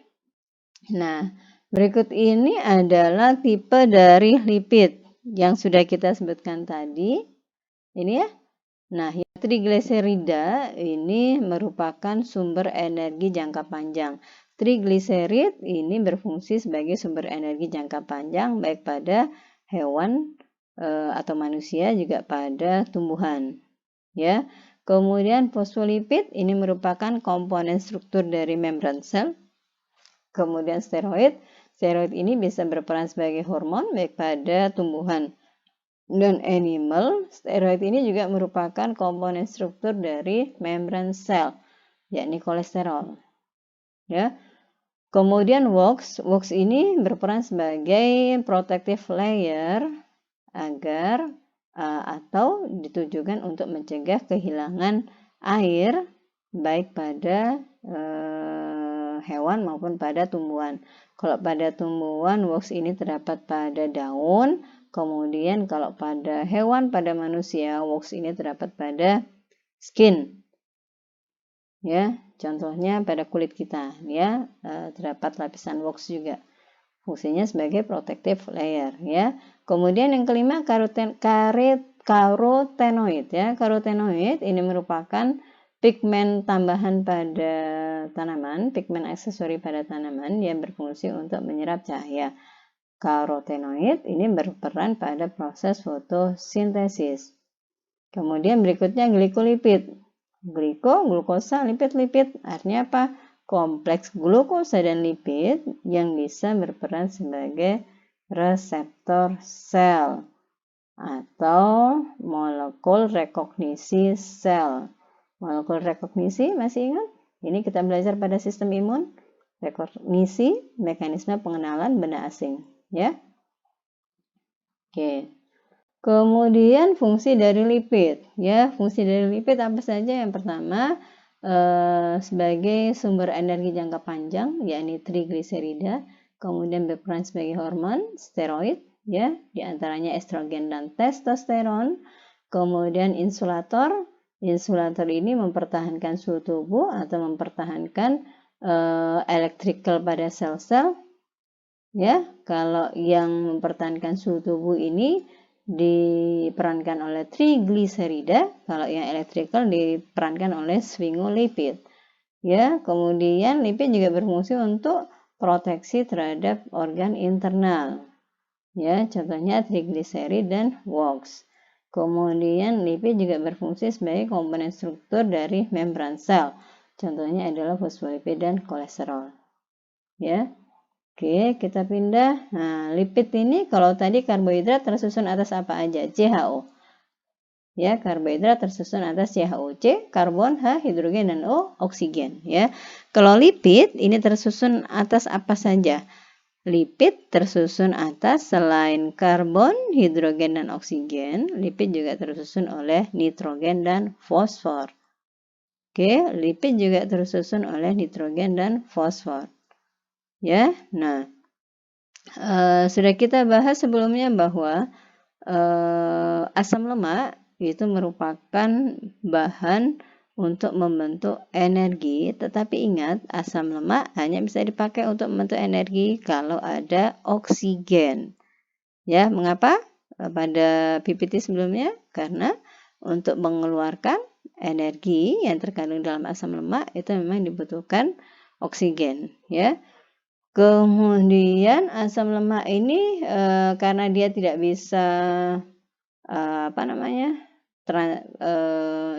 Nah, berikut ini adalah tipe dari lipid yang sudah kita sebutkan tadi. Ini ya. Nah, yang trigliserida ini merupakan sumber energi jangka panjang. Trigliserid ini berfungsi sebagai sumber energi jangka panjang baik pada hewan atau manusia juga pada tumbuhan. Ya. Kemudian fosfolipid ini merupakan komponen struktur dari membran sel. Kemudian steroid. Steroid ini bisa berperan sebagai hormon baik pada tumbuhan dan animal. Steroid ini juga merupakan komponen struktur dari membran sel, yakni kolesterol. Ya. Kemudian wax ini berperan sebagai protective layer agar atau ditujukan untuk mencegah kehilangan air baik pada hewan maupun pada tumbuhan. Kalau pada tumbuhan, wax ini terdapat pada daun. Kemudian kalau pada hewan, pada manusia, wax ini terdapat pada skin. Ya, contohnya pada kulit kita, ya, terdapat lapisan wax juga. Fungsinya sebagai protective layer, ya. Kemudian yang kelima karotenoid, ya. Karotenoid ini merupakan pigmen tambahan pada tanaman, pigmen aksesori pada tanaman yang berfungsi untuk menyerap cahaya. Karotenoid ini berperan pada proses fotosintesis. Kemudian berikutnya glikolipid. Glukosa, lipid. Artinya apa? Kompleks glukosa dan lipid yang bisa berperan sebagai reseptor sel atau molekul rekognisi sel. Molekul rekognisi masih ingat? Ini kita belajar pada sistem imun. Rekognisi, mekanisme pengenalan benda asing, ya. Oke. Kemudian fungsi dari lipid, ya. Fungsi dari lipid apa saja? Yang pertama, sebagai sumber energi jangka panjang, yakni trigliserida. Kemudian berperan sebagai hormon, steroid, ya, diantaranya estrogen dan testosteron. Kemudian insulator. Insulator ini mempertahankan suhu tubuh atau mempertahankan electrical pada sel-sel. Ya, kalau yang mempertahankan suhu tubuh ini diperankan oleh trigliserida, kalau yang elektrikal diperankan oleh sphingolipid. Ya, kemudian lipid juga berfungsi untuk proteksi terhadap organ internal. Ya, contohnya trigliserid dan wax. Kemudian lipid juga berfungsi sebagai komponen struktur dari membran sel. Contohnya adalah fosfolipid dan kolesterol. Ya. Oke, kita pindah. Nah, lipid ini kalau tadi karbohidrat tersusun atas apa aja? CHO. Ya, karbohidrat tersusun atas CHO. C, karbon, H, hidrogen, dan O, oksigen. Ya, kalau lipid ini tersusun atas apa saja? Lipid tersusun atas selain karbon, hidrogen, dan oksigen, lipid juga tersusun oleh nitrogen dan fosfor. Oke, lipid juga tersusun oleh nitrogen dan fosfor. Ya, nah, sudah kita bahas sebelumnya bahwa asam lemak itu merupakan bahan untuk membentuk energi, tetapi ingat asam lemak hanya bisa dipakai untuk membentuk energi kalau ada oksigen. Ya, mengapa? pada PPT sebelumnya, karena untuk mengeluarkan energi yang terkandung dalam asam lemak itu memang dibutuhkan oksigen, ya. Kemudian asam lemak ini karena dia tidak bisa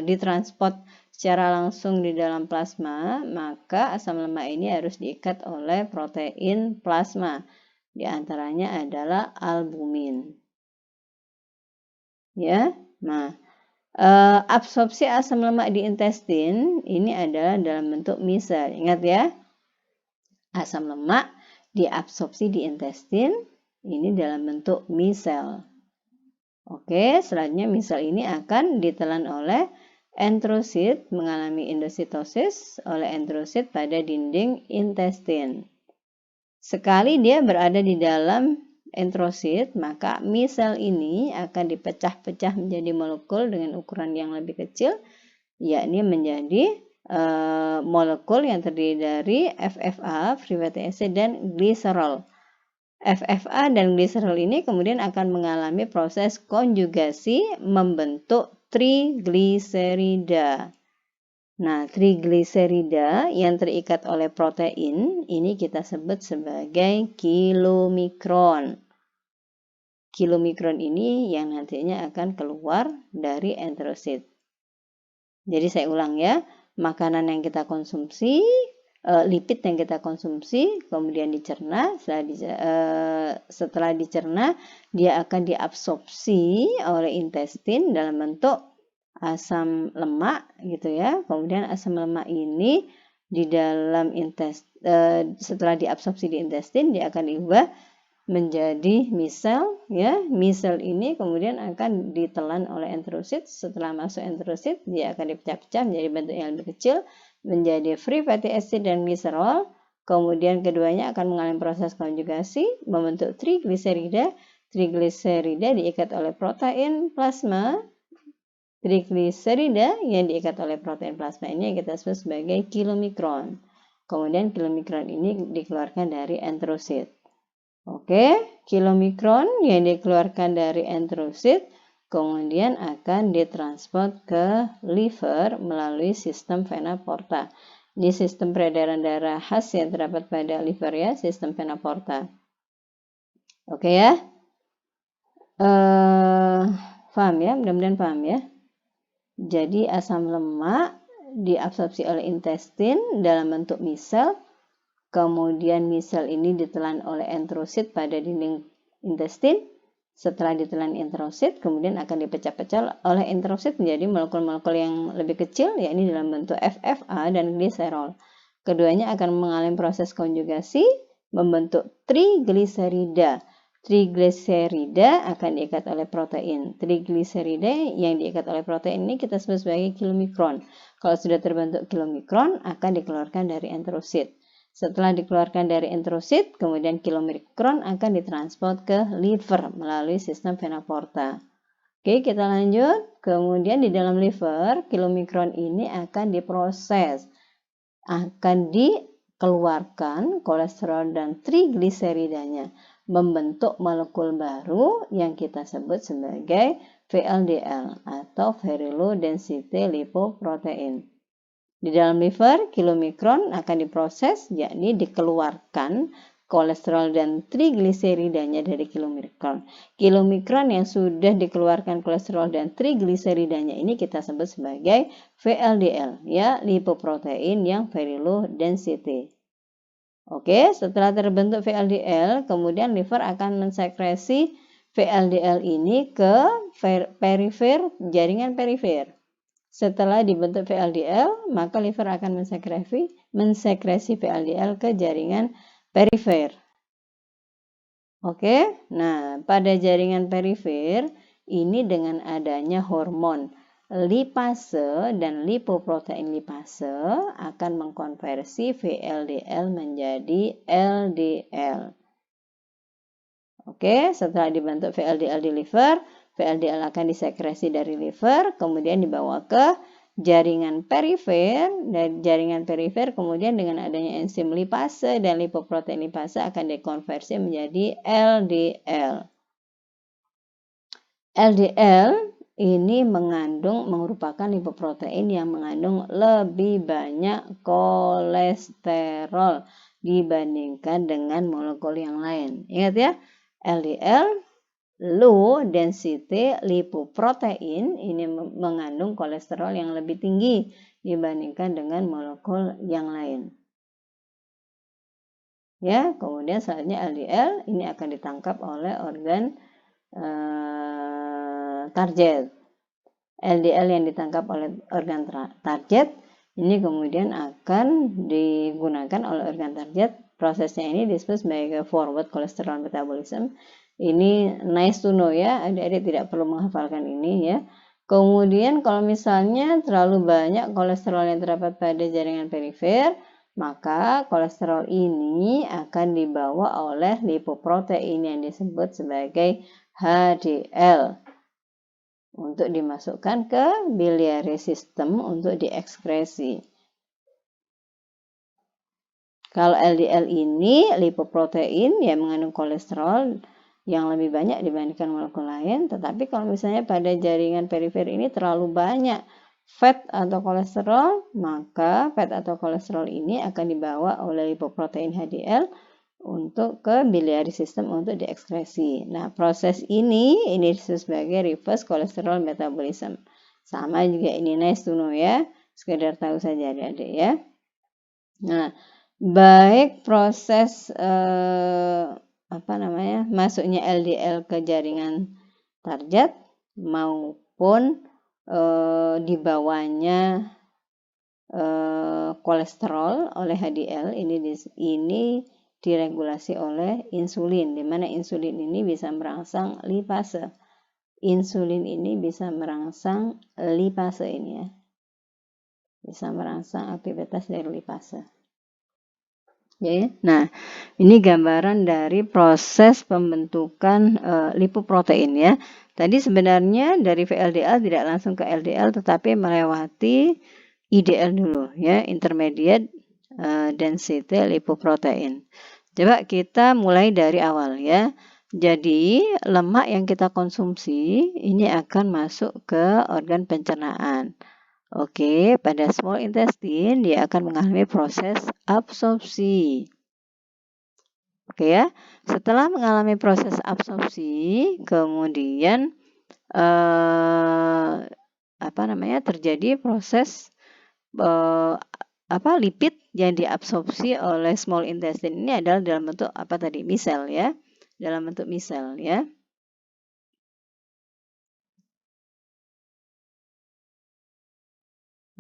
ditransport secara langsung di dalam plasma, maka asam lemak ini harus diikat oleh protein plasma. Di antaranya adalah albumin. Ya. Nah, absorpsi asam lemak di intestin ini adalah dalam bentuk misel. Ingat ya, asam lemak diabsorpsi di intestin ini dalam bentuk misel. Oke, selanjutnya misel ini akan ditelan oleh enterosit, mengalami endositosis oleh enterosit pada dinding intestin. Sekali dia berada di dalam enterosit, maka misel ini akan dipecah-pecah menjadi molekul dengan ukuran yang lebih kecil, yakni menjadi molekul yang terdiri dari FFA, free fatty acid, dan gliserol. FFA dan gliserol ini kemudian akan mengalami proses konjugasi membentuk trigliserida. Nah, trigliserida yang terikat oleh protein ini kita sebut sebagai kilomikron. Kilomikron ini yang nantinya akan keluar dari enterosit. Jadi saya ulang ya, makanan yang kita konsumsi, lipid yang kita konsumsi, kemudian dicerna. Setelah dicerna, dia akan diabsorpsi oleh intestin dalam bentuk asam lemak, gitu ya. Kemudian asam lemak ini di dalam setelah diabsorpsi di intestin, dia akan diubah menjadi misel, ya. Misel ini kemudian akan ditelan oleh enterosit. Setelah masuk enterosit, dia akan dipecah-pecah menjadi bentuk yang lebih kecil, menjadi free fatty acid dan gliserol. Kemudian keduanya akan mengalami proses konjugasi membentuk trigliserida. Trigliserida diikat oleh protein plasma. Trigliserida yang diikat oleh protein plasma ini yang kita sebut sebagai kilomikron. Kemudian kilomikron ini dikeluarkan dari enterosit. Oke, kilomikron yang dikeluarkan dari enterosit kemudian akan ditransport ke liver melalui sistem vena porta. Ini sistem peredaran darah khas yang terdapat pada liver ya, sistem vena porta. Oke ya, paham ya, mudah-mudahan paham ya. Jadi asam lemak diabsorpsi oleh intestin dalam bentuk misel. Kemudian misel ini ditelan oleh enterosit pada dinding intestin. Setelah ditelan enterosit, kemudian akan dipecah-pecah oleh enterosit menjadi molekul-molekul yang lebih kecil, yakni dalam bentuk FFA dan gliserol. Keduanya akan mengalami proses konjugasi membentuk trigliserida. Trigliserida akan diikat oleh protein. Trigliserida yang diikat oleh protein ini kita sebut sebagai kilomikron. Kalau sudah terbentuk kilomikron, akan dikeluarkan dari enterosit. Setelah dikeluarkan dari enterosit, kemudian kilomikron akan ditransport ke liver melalui sistem vena porta. Oke, kita lanjut. Kemudian di dalam liver, kilomikron ini akan diproses. Akan dikeluarkan kolesterol dan trigliseridanya, membentuk molekul baru yang kita sebut sebagai VLDL atau Very Low Density Lipoprotein. Di dalam liver, kilomikron akan diproses, yakni dikeluarkan kolesterol dan trigliseridanya dari kilomikron. Kilomikron yang sudah dikeluarkan kolesterol dan trigliseridanya ini kita sebut sebagai VLDL, ya, lipoprotein yang very low density. Oke, setelah terbentuk VLDL, kemudian liver akan mensekresi VLDL ini ke perifer, jaringan perifer. Setelah dibentuk VLDL, maka liver akan mensekresi VLDL ke jaringan perifer. Oke, nah pada jaringan perifer ini dengan adanya hormon lipase dan lipoprotein lipase akan mengkonversi VLDL menjadi LDL. Oke, setelah dibentuk VLDL di liver, VLDL akan disekresi dari liver, kemudian dibawa ke jaringan perifer, dan jaringan perifer kemudian dengan adanya enzim lipase dan lipoprotein lipase akan dikonversi menjadi LDL. LDL ini merupakan lipoprotein yang mengandung lebih banyak kolesterol dibandingkan dengan molekul yang lain. Ingat ya, LDL low density lipoprotein ini mengandung kolesterol yang lebih tinggi dibandingkan dengan molekul yang lain. Ya, kemudian selanjutnya LDL ini akan ditangkap oleh organ target. LDL yang ditangkap oleh organ target ini kemudian akan digunakan oleh organ target. Prosesnya ini disebut sebagai forward cholesterol metabolism. Ini nice to know ya, adik-adik tidak perlu menghafalkan ini ya. Kemudian kalau misalnya terlalu banyak kolesterol yang terdapat pada jaringan perifer, maka kolesterol ini akan dibawa oleh lipoprotein yang disebut sebagai HDL untuk dimasukkan ke biliary system untuk diekskresi. Kalau LDL ini lipoprotein yang mengandung kolesterol yang lebih banyak dibandingkan molekul lain, tetapi kalau misalnya pada jaringan perifer ini terlalu banyak fat atau kolesterol, maka fat atau kolesterol ini akan dibawa oleh lipoprotein HDL untuk ke biliary system untuk diekskresi. Nah, proses ini disebut sebagai reverse cholesterol metabolism. Sama juga ini nice to know ya, sekedar tahu saja adik-adik ya. Nah, baik proses masuknya LDL ke jaringan target maupun dibawanya kolesterol oleh HDL ini diregulasi oleh insulin, di mana insulin ini bisa merangsang lipase. Insulin ini bisa merangsang lipase ini ya. Bisa merangsang aktivitas dari lipase. Oke. Nah, ini gambaran dari proses pembentukan lipoprotein ya. Tadi sebenarnya dari VLDL tidak langsung ke LDL tetapi melewati IDL dulu ya, intermediate density lipoprotein. Coba kita mulai dari awal ya. Jadi lemak yang kita konsumsi ini akan masuk ke organ pencernaan. Oke, pada small intestine dia akan mengalami proses absorpsi. Oke ya, setelah mengalami proses absorpsi, kemudian terjadi proses lipid yang diabsorpsi oleh small intestine ini adalah dalam bentuk misel ya, dalam bentuk misel ya.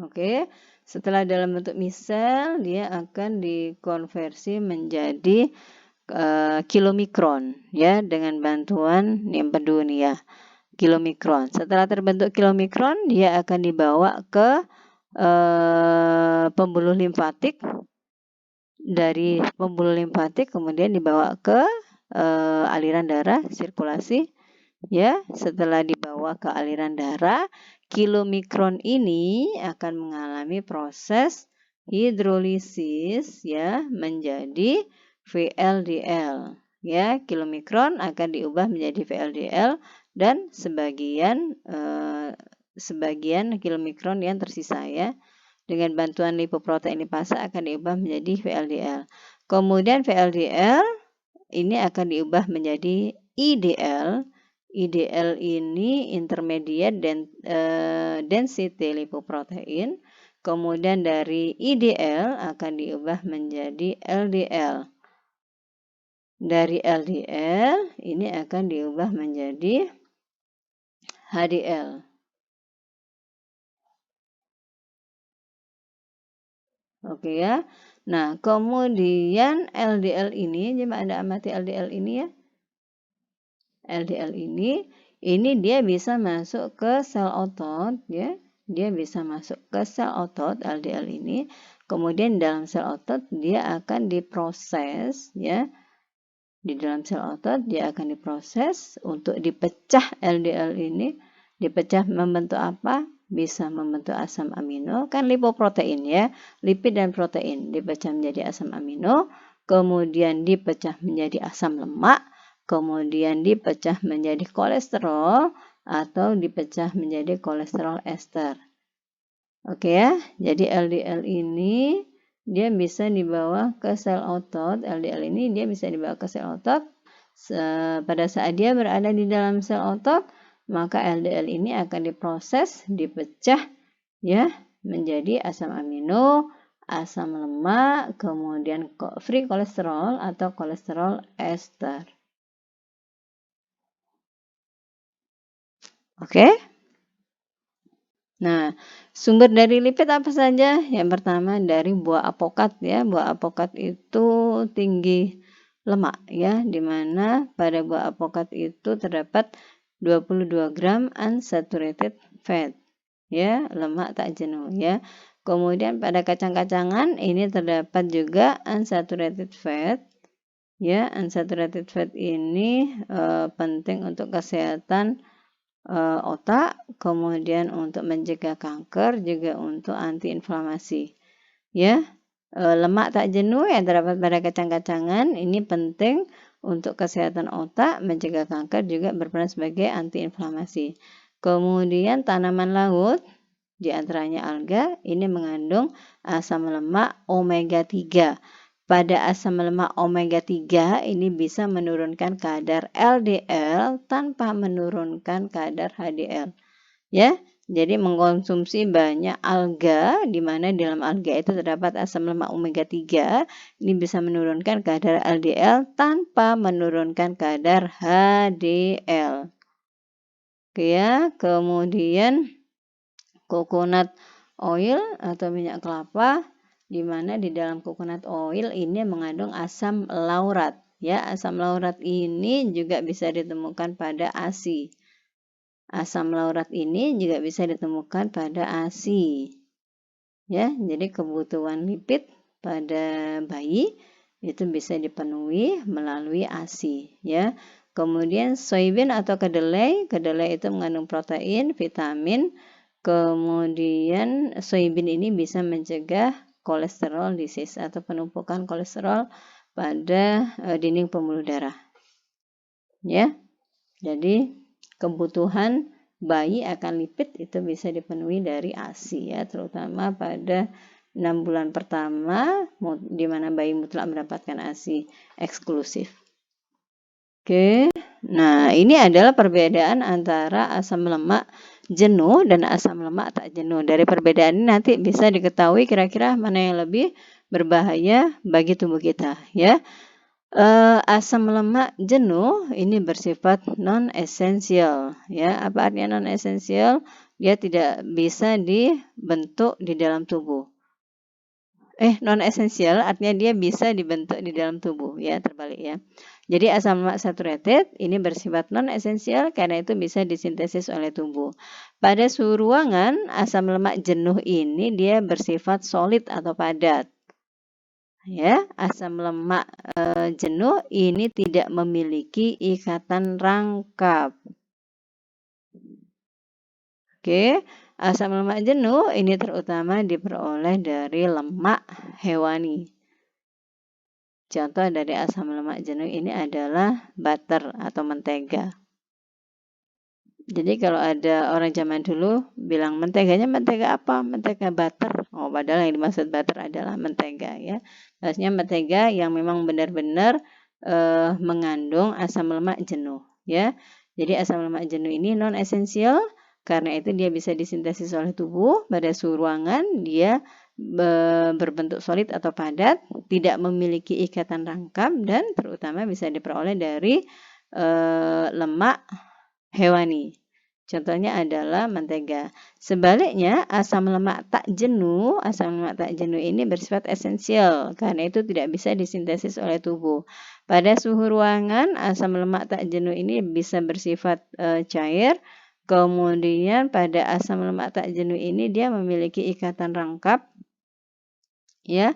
Oke, setelah dalam bentuk misel dia akan dikonversi menjadi kilomikron ya dengan bantuan empedu nih ya, kilomikron. Setelah terbentuk kilomikron dia akan dibawa ke pembuluh limfatik. Dari pembuluh limfatik kemudian dibawa ke aliran darah, sirkulasi ya. Setelah dibawa ke aliran darah, kilomikron ini akan mengalami proses hidrolisis ya menjadi VLDL ya. Kilomikron akan diubah menjadi VLDL dan sebagian kilomikron yang tersisa ya, dengan bantuan lipoprotein lipase akan diubah menjadi VLDL. Kemudian VLDL ini akan diubah menjadi IDL. IDL ini intermediate density lipoprotein. Kemudian dari IDL akan diubah menjadi LDL. Dari LDL ini akan diubah menjadi HDL. Oke ya. Nah, kemudian LDL ini, coba Anda amati LDL ini ya. LDL ini dia bisa masuk ke sel otot ya. Dia bisa masuk ke sel otot LDL ini. Kemudian dalam sel otot dia akan diproses ya. Di dalam sel otot dia akan diproses untuk dipecah LDL ini. Dipecah membentuk apa? Bisa membentuk asam amino, kan lipoprotein ya, lipid dan protein dipecah menjadi asam amino, kemudian dipecah menjadi asam lemak, kemudian dipecah menjadi kolesterol, atau dipecah menjadi kolesterol ester. Oke ya, jadi LDL ini dia bisa dibawa ke sel otot. LDL ini dia bisa dibawa ke sel otot. Pada saat dia berada di dalam sel otot, maka LDL ini akan diproses, dipecah ya menjadi asam amino, asam lemak, kemudian free kolesterol atau kolesterol ester. Oke? Nah, sumber dari lipid apa saja? Yang pertama dari buah apokat ya. Buah apokat itu tinggi lemak ya, di mana pada buah apokat itu terdapat 22 gram unsaturated fat ya, lemak tak jenuh ya. Kemudian pada kacang-kacangan ini terdapat juga unsaturated fat ya. Unsaturated fat ini penting untuk kesehatan otak, kemudian untuk mencegah kanker, juga untuk antiinflamasi. Ya, lemak tak jenuh yang terdapat pada kacang-kacangan ini penting untuk kesehatan otak, mencegah kanker, juga berperan sebagai antiinflamasi. Kemudian tanaman laut, di antaranya alga, ini mengandung asam lemak omega 3. Pada asam lemak omega 3 ini bisa menurunkan kadar LDL tanpa menurunkan kadar HDL. Ya, jadi mengkonsumsi banyak alga, di mana di dalam alga itu terdapat asam lemak omega 3, ini bisa menurunkan kadar LDL tanpa menurunkan kadar HDL. Oke ya, kemudian coconut oil atau minyak kelapa, di mana di dalam coconut oil ini mengandung asam laurat. Ya, asam laurat ini juga bisa ditemukan pada ASI. Asam laurat ini juga bisa ditemukan pada ASI. Ya, jadi kebutuhan lipid pada bayi itu bisa dipenuhi melalui ASI. Ya, kemudian soybean atau kedelai, kedelai itu mengandung protein, vitamin. Kemudian soybean ini bisa mencegah kolesterol disease atau penumpukan kolesterol pada dinding pembuluh darah. Ya. Jadi kebutuhan bayi akan lipid itu bisa dipenuhi dari ASI ya, terutama pada 6 bulan pertama di mana bayi mutlak mendapatkan ASI eksklusif. Oke. Nah, ini adalah perbedaan antara asam lemak jenuh dan asam lemak tak jenuh. Dari perbedaan ini nanti bisa diketahui kira-kira mana yang lebih berbahaya bagi tubuh kita, ya. Asam lemak jenuh ini bersifat non-esensial, ya. Apa artinya non-esensial? Dia tidak bisa dibentuk di dalam tubuh. Non-esensial artinya dia bisa dibentuk di dalam tubuh, ya, terbalik ya. Jadi asam lemak saturated ini bersifat non-esensial karena itu bisa disintesis oleh tubuh. Pada suhu ruangan, asam lemak jenuh ini dia bersifat solid atau padat. Ya, asam lemak jenuh ini tidak memiliki ikatan rangkap. Oke, asam lemak jenuh ini terutama diperoleh dari lemak hewani. Contoh dari asam lemak jenuh ini adalah butter atau mentega. Jadi kalau ada orang zaman dulu bilang menteganya mentega apa? Mentega butter. Oh, padahal yang dimaksud butter adalah mentega ya. Maksudnya mentega yang memang benar-benar mengandung asam lemak jenuh ya. Jadi asam lemak jenuh ini non esensial karena itu dia bisa disintesis oleh tubuh pada suhu ruangan, dia berbentuk solid atau padat, tidak memiliki ikatan rangkap dan terutama bisa diperoleh dari lemak hewani. Contohnya adalah mentega. Sebaliknya, asam lemak tak jenuh ini bersifat esensial karena itu tidak bisa disintesis oleh tubuh. Pada suhu ruangan, asam lemak tak jenuh ini bisa bersifat cair. Kemudian pada asam lemak tak jenuh ini dia memiliki ikatan rangkap, ya.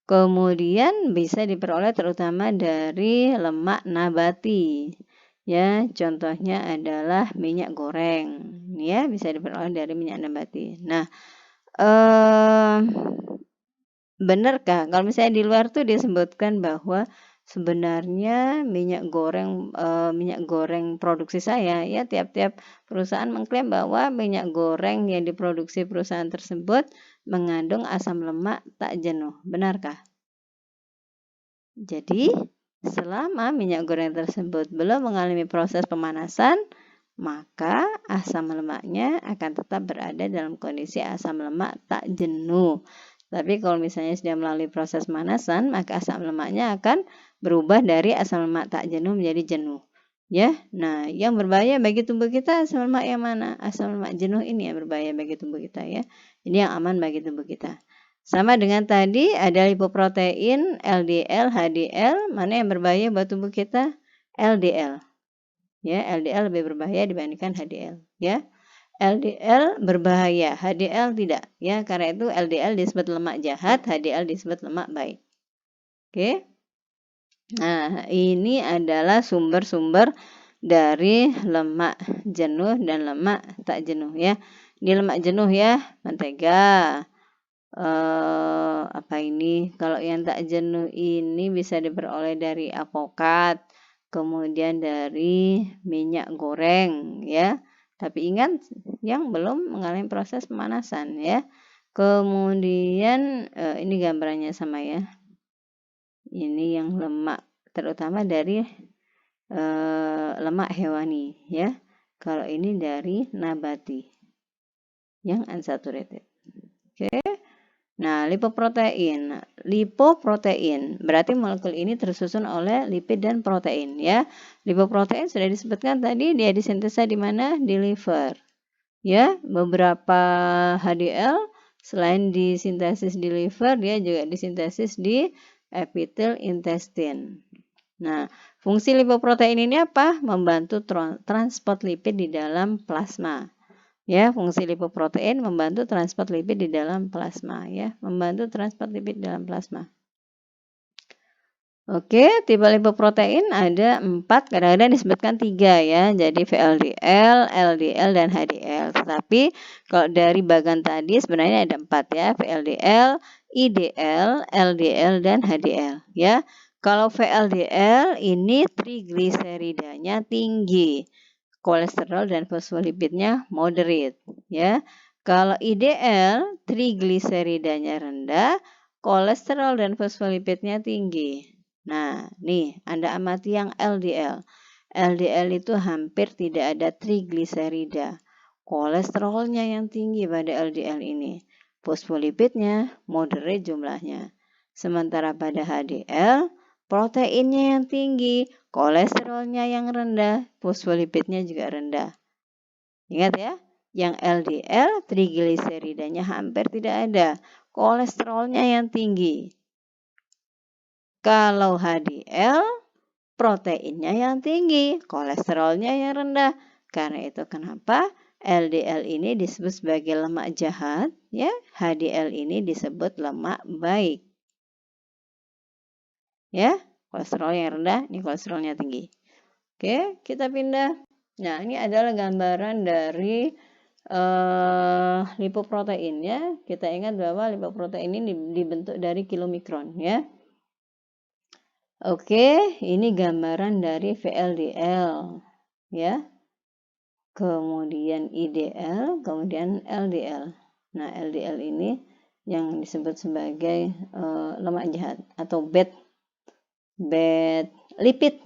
Kemudian bisa diperoleh terutama dari lemak nabati. Ya, contohnya adalah minyak goreng. Ya, bisa diperoleh dari minyak nabati. Nah, benarkah kalau misalnya di luar tuh disebutkan bahwa sebenarnya minyak goreng produksi saya, ya, tiap-tiap perusahaan mengklaim bahwa minyak goreng yang diproduksi perusahaan tersebut mengandung asam lemak tak jenuh. Benarkah? Jadi, selama minyak goreng tersebut belum mengalami proses pemanasan, maka asam lemaknya akan tetap berada dalam kondisi asam lemak tak jenuh. Tapi kalau misalnya sudah melalui proses pemanasan, maka asam lemaknya akan berubah dari asam lemak tak jenuh menjadi jenuh. Ya, nah yang berbahaya bagi tubuh kita asam lemak yang mana? Asam lemak jenuh ini yang berbahaya bagi tubuh kita, ya. Ini yang aman bagi tubuh kita. Sama dengan tadi ada lipoprotein, LDL, HDL, mana yang berbahaya buat tubuh kita? LDL. Ya, LDL lebih berbahaya dibandingkan HDL, ya. LDL berbahaya, HDL tidak, ya. Karena itu LDL disebut lemak jahat, HDL disebut lemak baik. Oke. Nah, ini adalah sumber-sumber dari lemak jenuh dan lemak tak jenuh, ya. Ini lemak jenuh, ya, mentega. Kalau yang tak jenuh ini bisa diperoleh dari alpukat, kemudian dari minyak goreng, ya. Tapi ingat yang belum mengalami proses pemanasan, ya. Kemudian ini gambarannya sama, ya. Ini yang lemak terutama dari lemak hewani, ya. Kalau ini dari nabati yang unsaturated. Oke. Nah, lipoprotein berarti molekul ini tersusun oleh lipid dan protein, ya. Lipoprotein sudah disebutkan tadi dia disintesa di mana? Di liver. Ya, beberapa HDL selain disintesis di liver, dia juga disintesis di epitel intestin. Nah, fungsi lipoprotein ini apa? Membantu transport lipid di dalam plasma. Ya, fungsi lipoprotein membantu transport lipid di dalam plasma, ya, membantu transport lipid di dalam plasma. Oke, tipe lipoprotein ada 4, kadang-kadang disebutkan 3, ya. Jadi VLDL, LDL, dan HDL. Tetapi kalau dari bagan tadi sebenarnya ada 4, ya. VLDL, IDL, LDL, dan HDL, ya. Kalau VLDL ini trigliseridanya tinggi. Kolesterol dan fosfolipidnya moderate, ya. Kalau IDL, trigliseridanya rendah, kolesterol dan fosfolipidnya tinggi. Nah, nih Anda amati yang LDL. LDL itu hampir tidak ada trigliserida. Kolesterolnya yang tinggi pada LDL ini. Fosfolipidnya moderate jumlahnya. Sementara pada HDL, proteinnya yang tinggi, kolesterolnya yang rendah, fosfolipidnya juga rendah. Ingat, ya, yang LDL trigliseridanya hampir tidak ada, kolesterolnya yang tinggi. Kalau HDL proteinnya yang tinggi, kolesterolnya yang rendah. Karena itu kenapa LDL ini disebut sebagai lemak jahat, ya, HDL ini disebut lemak baik. Ya, kolesterol yang rendah, ini kolesterolnya tinggi. Oke, kita pindah. Nah, ini adalah gambaran dari lipoprotein, ya. Kita ingat bahwa lipoprotein ini dibentuk dari kilomikron, ya. Oke, ini gambaran dari VLDL, ya. Kemudian IDL, kemudian LDL. Nah, LDL ini yang disebut sebagai lemak jahat atau bad lipid.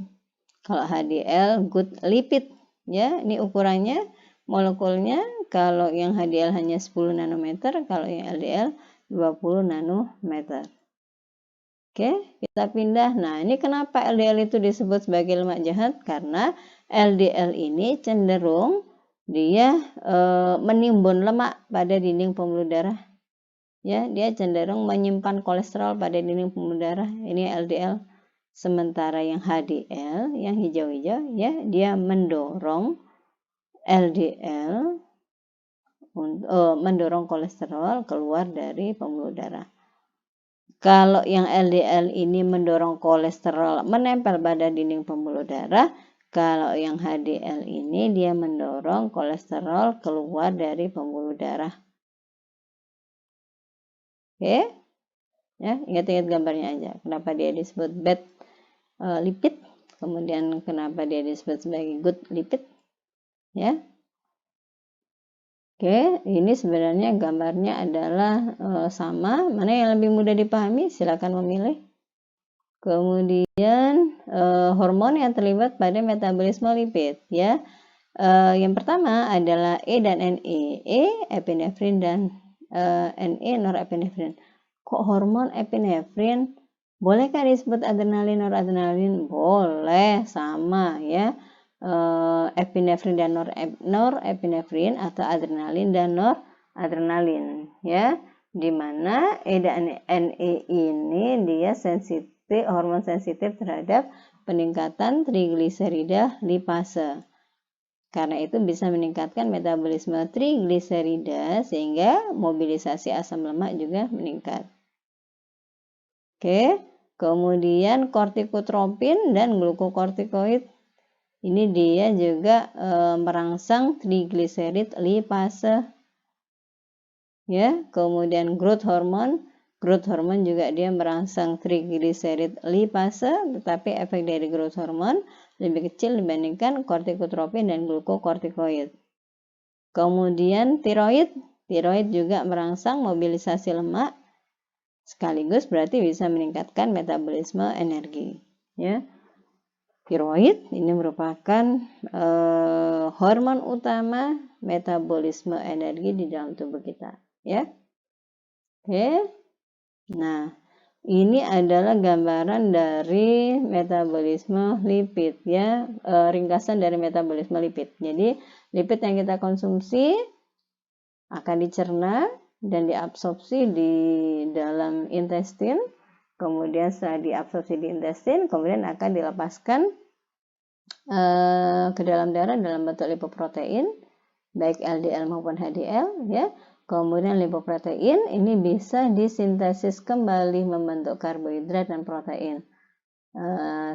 Kalau HDL good lipid, ya. Ini ukurannya molekulnya, kalau yang HDL hanya 10 nanometer, kalau yang LDL 20 nanometer. Oke, kita pindah. Nah, ini kenapa LDL itu disebut sebagai lemak jahat? Karena LDL ini cenderung dia menimbun lemak pada dinding pembuluh darah. Ya, dia cenderung menyimpan kolesterol pada dinding pembuluh darah. Ini LDL. Sementara yang HDL, yang hijau-hijau, ya, dia mendorong LDL, mendorong kolesterol keluar dari pembuluh darah. Kalau yang LDL ini mendorong kolesterol menempel pada dinding pembuluh darah, kalau yang HDL ini dia mendorong kolesterol keluar dari pembuluh darah. Oke? Ya, ingat-ingat gambarnya aja. Kenapa dia disebut bad lipid. Kemudian kenapa dia disebut sebagai good lipid? Ya. Oke, ini sebenarnya gambarnya adalah sama. Mana yang lebih mudah dipahami? Silakan memilih. Kemudian hormon yang terlibat pada metabolisme lipid, ya. Yang pertama adalah E dan NE. E epinefrin dan NE norepinefrin. Kok hormon epinefrin? Bolehkah disebut adrenalin noradrenalin? Boleh, sama ya. Epinefrin dan norepinefrin atau adrenalin dan noradrenalin ya. Di mana E dan NE ini dia sensitif, hormon sensitif terhadap peningkatan trigliserida lipase. Karena itu bisa meningkatkan metabolisme trigliserida sehingga mobilisasi asam lemak juga meningkat. Oke, kemudian kortikotropin dan glukokortikoid. Ini dia juga merangsang trigliserid lipase. Ya, kemudian growth hormone juga dia merangsang trigliserid lipase, tetapi efek dari growth hormone lebih kecil dibandingkan kortikotropin dan glukokortikoid. Kemudian tiroid juga merangsang mobilisasi lemak, sekaligus berarti bisa meningkatkan metabolisme energi. Ya, tiroid ini merupakan hormon utama metabolisme energi di dalam tubuh kita. Ya, oke. Nah, ini adalah gambaran dari metabolisme lipid ya, ringkasan dari metabolisme lipid. Jadi, lipid yang kita konsumsi akan dicerna dan diabsorpsi di dalam intestin. Kemudian setelah diabsorpsi di intestin, kemudian akan dilepaskan ke dalam darah dalam bentuk lipoprotein, baik LDL maupun HDL ya. Kemudian lipoprotein ini bisa disintesis kembali membentuk karbohidrat dan protein.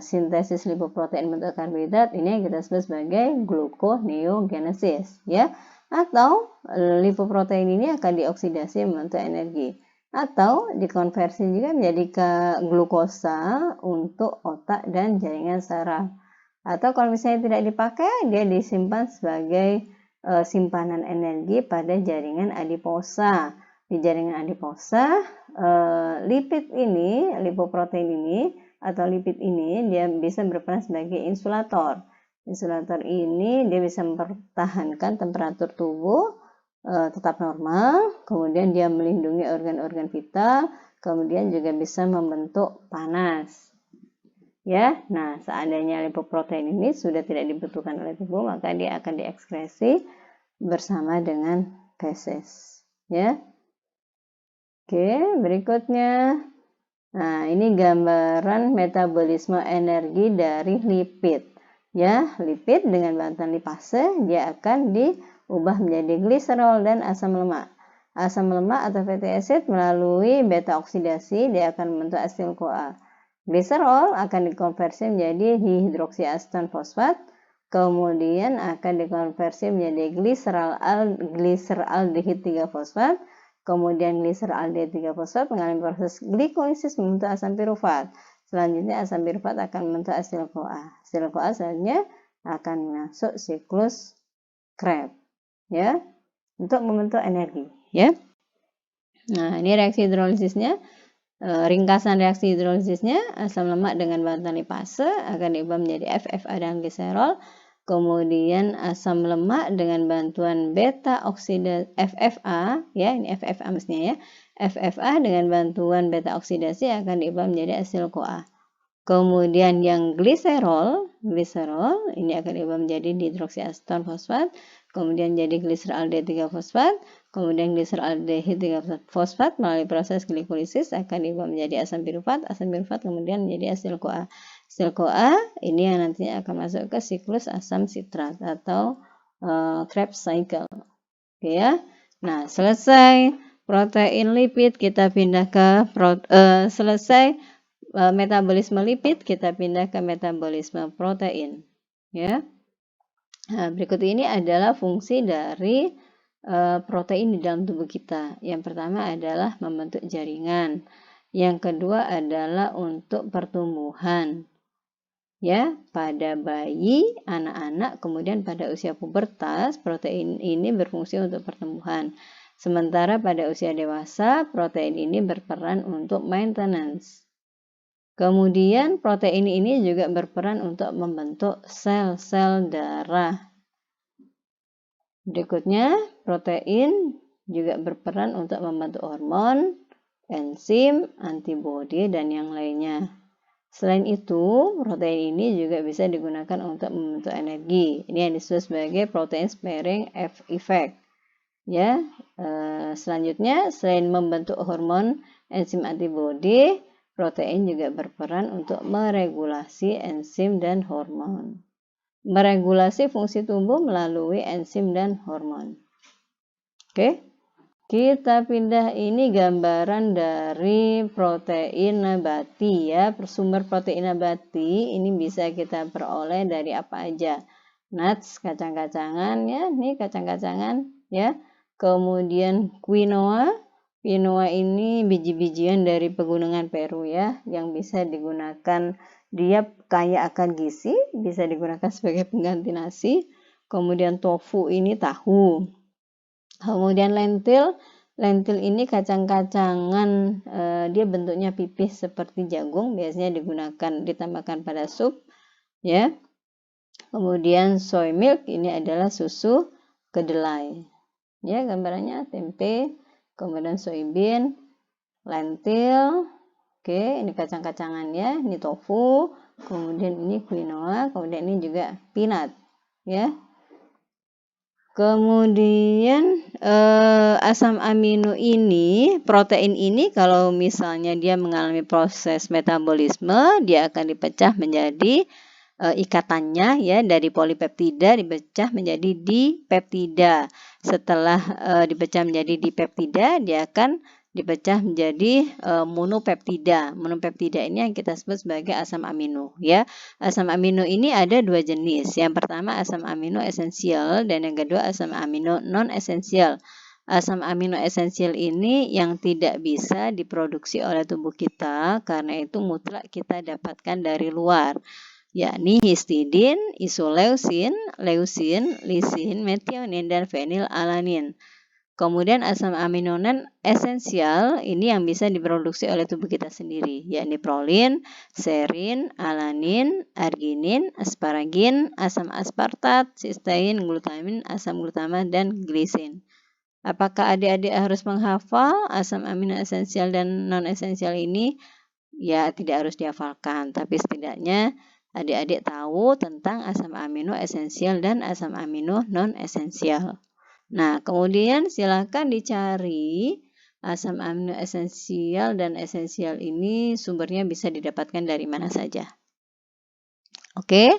Sintesis lipoprotein bentuk karbohidrat ini yang kita sebut sebagai gluconeogenesis ya. Atau lipoprotein ini akan dioksidasi membentuk energi atau dikonversi juga menjadi ke glukosa untuk otak dan jaringan saraf. Atau kalau misalnya tidak dipakai, dia disimpan sebagai simpanan energi pada jaringan adiposa. Di jaringan adiposa, lipoprotein ini atau lipid ini dia bisa berperan sebagai insulator. Insulator ini dia bisa mempertahankan temperatur tubuh tetap normal, kemudian dia melindungi organ-organ vital, kemudian juga bisa membentuk panas. Ya, nah seandainya lipoprotein ini sudah tidak dibutuhkan oleh tubuh, maka dia akan diekskresi bersama dengan feses. Ya, oke, berikutnya, nah ini gambaran metabolisme energi dari lipid. Ya, lipid dengan bantuan lipase dia akan diubah menjadi gliserol dan asam lemak. Asam lemak atau fatty acid melalui beta oksidasi dia akan membentuk asil-CoA. Gliserol akan dikonversi menjadi dihidroksiaseton fosfat, kemudian akan dikonversi menjadi gliseraldehid 3-fosfat, kemudian gliseraldehid 3-fosfat mengalami proses glikolisis membentuk asam pirufat. Selanjutnya asam pirufat akan membentuk asil-CoA. Asil-CoA selanjutnya akan masuk siklus Krebs, ya, untuk membentuk energi, ya. Nah, ini reaksi hidrolisisnya. Ringkasan reaksi hidrolisisnya, asam lemak dengan bantuan lipase akan diubah menjadi FFA dan gliserol. Kemudian asam lemak dengan bantuan beta oksidasi FFA, ya ini FFA mestinya ya. FFA dengan bantuan beta oksidasi akan diubah menjadi asil-CoA. Kemudian yang gliserol ini akan diubah menjadi dihidroksiaseton fosfat, kemudian jadi gliseraldehid 3-fosfat, kemudian gliseraldehid 3-fosfat melalui proses glikolisis akan diubah menjadi asam pirufat kemudian menjadi asil-CoA. Asil-CoA ini yang nantinya akan masuk ke siklus asam sitrat atau Krebs cycle. Oke ya. Nah, selesai protein lipid kita pindah ke selesai metabolisme lipid, kita pindah ke metabolisme protein. Ya. Nah, berikut ini adalah fungsi dari protein di dalam tubuh kita. Yang pertama adalah membentuk jaringan. Yang kedua adalah untuk pertumbuhan. Ya, pada bayi, anak-anak, kemudian pada usia pubertas, protein ini berfungsi untuk pertumbuhan. Sementara pada usia dewasa, protein ini berperan untuk maintenance. Kemudian protein ini juga berperan untuk membentuk sel-sel darah. Berikutnya, protein juga berperan untuk membentuk hormon, enzim, antibodi, dan yang lainnya. Selain itu, protein ini juga bisa digunakan untuk membentuk energi. Ini yang disebut sebagai protein sparing effect. Ya, selanjutnya selain membentuk hormon, enzim, antibodi, protein juga berperan untuk meregulasi enzim dan hormon. Meregulasi fungsi tubuh melalui enzim dan hormon. Oke. Kita pindah, ini gambaran dari protein nabati ya. Sumber protein nabati ini bisa kita peroleh dari apa aja? Nuts, kacang-kacangan ya. Nih kacang-kacangan ya. Kemudian quinoa. Quinoa ini biji-bijian dari pegunungan Peru ya, yang bisa digunakan, dia kaya akan gizi, bisa digunakan sebagai pengganti nasi. Kemudian tofu ini tahu. Kemudian lentil ini kacang-kacangan, dia bentuknya pipih seperti jagung, biasanya digunakan ditambahkan pada sup, ya. Kemudian soy milk ini adalah susu kedelai, ya gambarannya tempe, kemudian soybean, lentil, oke ini kacang-kacangan ya, ini tofu, kemudian ini quinoa, kemudian ini juga peanut, ya. Kemudian asam amino ini, protein ini kalau misalnya dia mengalami proses metabolisme, dia akan dipecah menjadi ikatannya ya, dari polipeptida dipecah menjadi dipeptida. Setelah dipecah menjadi dipeptida, dia akan dipecah menjadi monopeptida. Monopeptida ini yang kita sebut sebagai asam amino ya. Asam amino ini ada dua jenis. Yang pertama asam amino esensial dan yang kedua asam amino non esensial. Asam amino esensial ini yang tidak bisa diproduksi oleh tubuh kita, karena itu mutlak kita dapatkan dari luar, yakni histidin, isoleucin, leucin, lisin, metionin, dan fenilalanin. Kemudian asam amino non esensial ini yang bisa diproduksi oleh tubuh kita sendiri, yakni prolin, serin, alanin, arginin, asparagin, asam aspartat, sistein, glutamin, asam glutamat, dan glisin. Apakah adik-adik harus menghafal asam amino esensial dan non esensial ini? Ya, tidak harus dihafalkan, tapi setidaknya adik-adik tahu tentang asam amino esensial dan asam amino non esensial. Nah, kemudian silakan dicari asam amino esensial dan esensial ini sumbernya bisa didapatkan dari mana saja. Oke,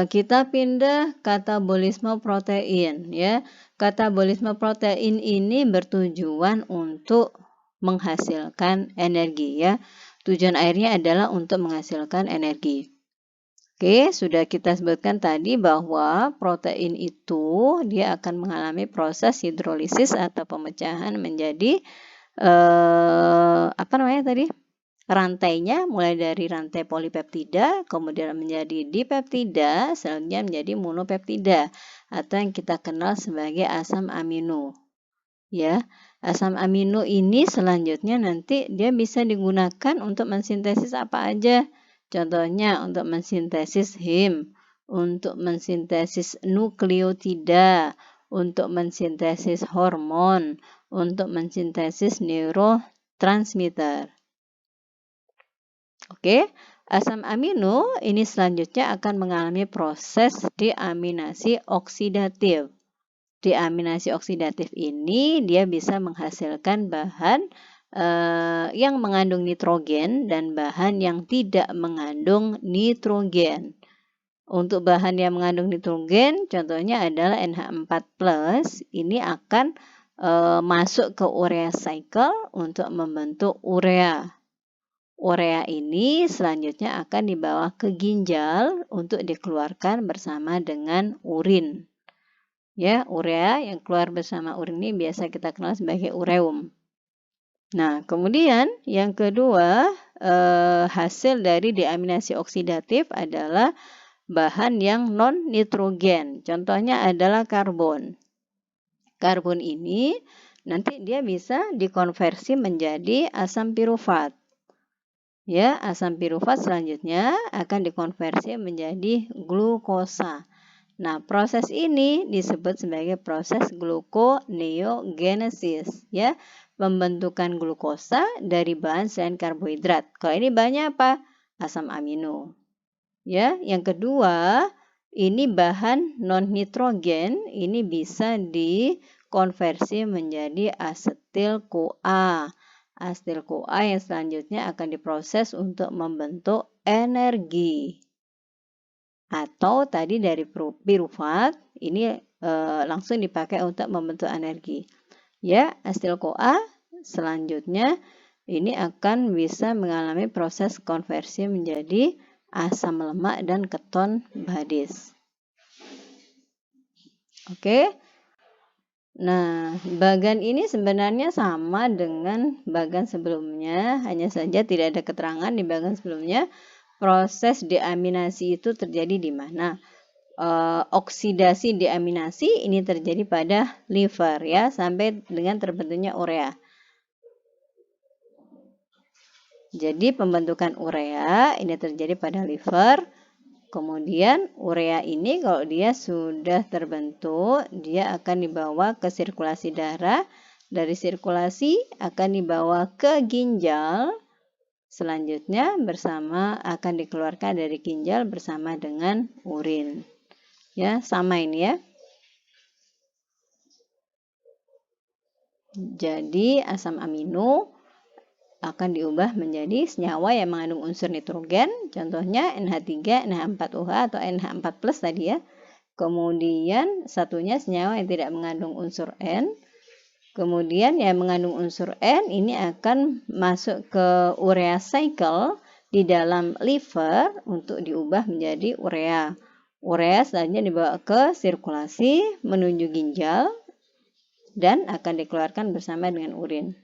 kita pindah katabolisme protein ya. Katabolisme protein ini bertujuan untuk menghasilkan energi ya. Tujuan akhirnya adalah untuk menghasilkan energi. Oke, sudah kita sebutkan tadi bahwa protein itu dia akan mengalami proses hidrolisis atau pemecahan menjadi rantainya, mulai dari rantai polipeptida, kemudian menjadi dipeptida, selanjutnya menjadi monopeptida atau yang kita kenal sebagai asam amino. Ya, asam amino ini selanjutnya nanti dia bisa digunakan untuk mensintesis apa aja. Contohnya untuk mensintesis him, untuk mensintesis nukleotida, untuk mensintesis hormon, untuk mensintesis neurotransmitter. Oke, asam amino ini selanjutnya akan mengalami proses deaminasi oksidatif. Deaminasi oksidatif ini dia bisa menghasilkan bahan yang mengandung nitrogen dan bahan yang tidak mengandung nitrogen. Untuk bahan yang mengandung nitrogen, contohnya adalah NH4+, ini akan masuk ke urea cycle untuk membentuk urea. Urea ini selanjutnya akan dibawa ke ginjal untuk dikeluarkan bersama dengan urin. Ya, urea yang keluar bersama urin ini biasa kita kenal sebagai ureum. Nah, kemudian yang kedua, hasil dari deaminasi oksidatif adalah bahan yang non-nitrogen. Contohnya adalah karbon. Karbon ini nanti dia bisa dikonversi menjadi asam pirufat. Ya, asam pirufat selanjutnya akan dikonversi menjadi glukosa. Nah, proses ini disebut sebagai proses gluconeogenesis, ya, pembentukan glukosa dari bahan selain karbohidrat. Kalau ini bahannya apa? Asam amino. Ya, yang kedua, ini bahan non nitrogen, ini bisa dikonversi menjadi asetil CoA. Asetil CoA yang selanjutnya akan diproses untuk membentuk energi. Atau tadi dari pirufat ini langsung dipakai untuk membentuk energi. Ya, asetil CoA selanjutnya ini akan bisa mengalami proses konversi menjadi asam lemak dan keton badis. Oke. Nah, bagan ini sebenarnya sama dengan bagan sebelumnya, hanya saja tidak ada keterangan di bagan sebelumnya proses deaminasi itu terjadi di mana. Oksidasi deaminasi ini terjadi pada liver, ya, sampai dengan terbentuknya urea. Jadi pembentukan urea ini terjadi pada liver. Kemudian urea ini kalau dia sudah terbentuk, dia akan dibawa ke sirkulasi darah. Dari sirkulasi akan dibawa ke ginjal. Selanjutnya akan dikeluarkan dari ginjal bersama dengan urin. Ya, sama ini ya. Jadi asam amino akan diubah menjadi senyawa yang mengandung unsur nitrogen, contohnya NH3, NH4OH atau NH4+ tadi ya. Kemudian satunya senyawa yang tidak mengandung unsur N. Kemudian yang mengandung unsur N ini akan masuk ke urea cycle di dalam liver untuk diubah menjadi urea. Urea selanjutnya dibawa ke sirkulasi menuju ginjal dan akan dikeluarkan bersama dengan urin.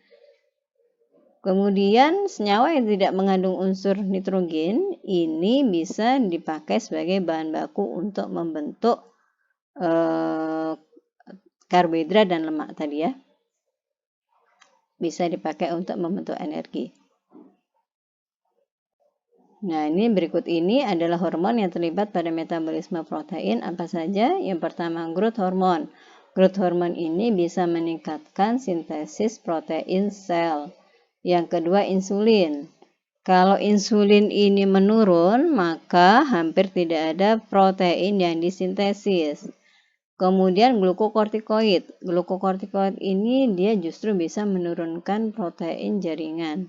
Kemudian senyawa yang tidak mengandung unsur nitrogen ini bisa dipakai sebagai bahan baku untuk membentuk karbohidrat dan lemak tadi ya. Bisa dipakai untuk membentuk energi. Nah, ini berikut ini adalah hormon yang terlibat pada metabolisme protein apa saja. Yang pertama, growth hormone. Growth hormone ini bisa meningkatkan sintesis protein sel. Yang kedua, insulin. Kalau insulin ini menurun, maka hampir tidak ada protein yang disintesis. Kemudian glukokortikoid. Glukokortikoid ini dia justru bisa menurunkan protein jaringan.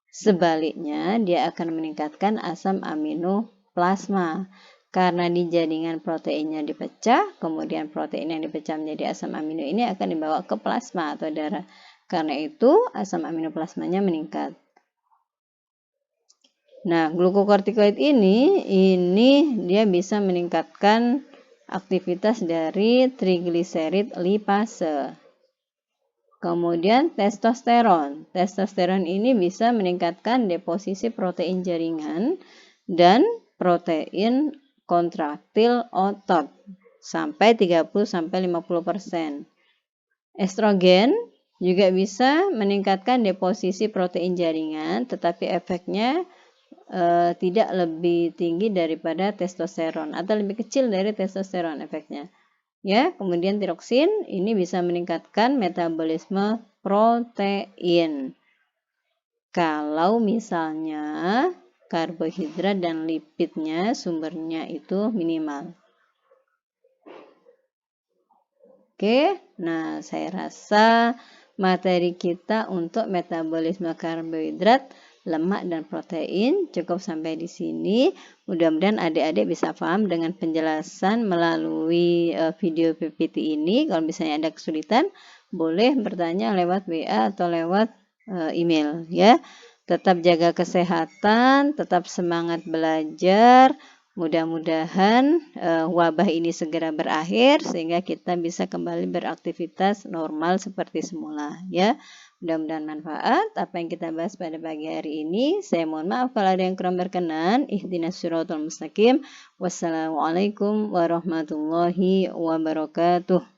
Sebaliknya, dia akan meningkatkan asam amino plasma. Karena di jaringan proteinnya dipecah, kemudian protein yang dipecah menjadi asam amino ini akan dibawa ke plasma atau darah. Karena itu, asam amino plasmanya meningkat. Nah, glukokortikoid ini dia bisa meningkatkan aktivitas dari trigliserid lipase. Kemudian testosteron. Testosteron ini bisa meningkatkan deposisi protein jaringan dan protein kontraktil otot sampai 30-50%. Estrogen juga bisa meningkatkan deposisi protein jaringan, tetapi efeknya tidak lebih tinggi daripada testosteron atau lebih kecil dari testosteron efeknya. Ya, kemudian tiroksin ini bisa meningkatkan metabolisme protein. Kalau misalnya karbohidrat dan lipidnya sumbernya itu minimal. Oke, nah saya rasa materi kita untuk metabolisme karbohidrat, lemak dan protein cukup sampai di sini. Mudah-mudahan adik-adik bisa paham dengan penjelasan melalui video PPT ini. Kalau misalnya ada kesulitan, boleh bertanya lewat WA atau lewat email ya. Tetap jaga kesehatan, tetap semangat belajar. Mudah-mudahan wabah ini segera berakhir sehingga kita bisa kembali beraktivitas normal seperti semula ya. Mudah-mudahan manfaat apa yang kita bahas pada pagi hari ini. Saya mohon maaf kalau ada yang kurang berkenan. Ihdinas siratal mustaqim. Wassalamualaikum warahmatullahi wabarakatuh.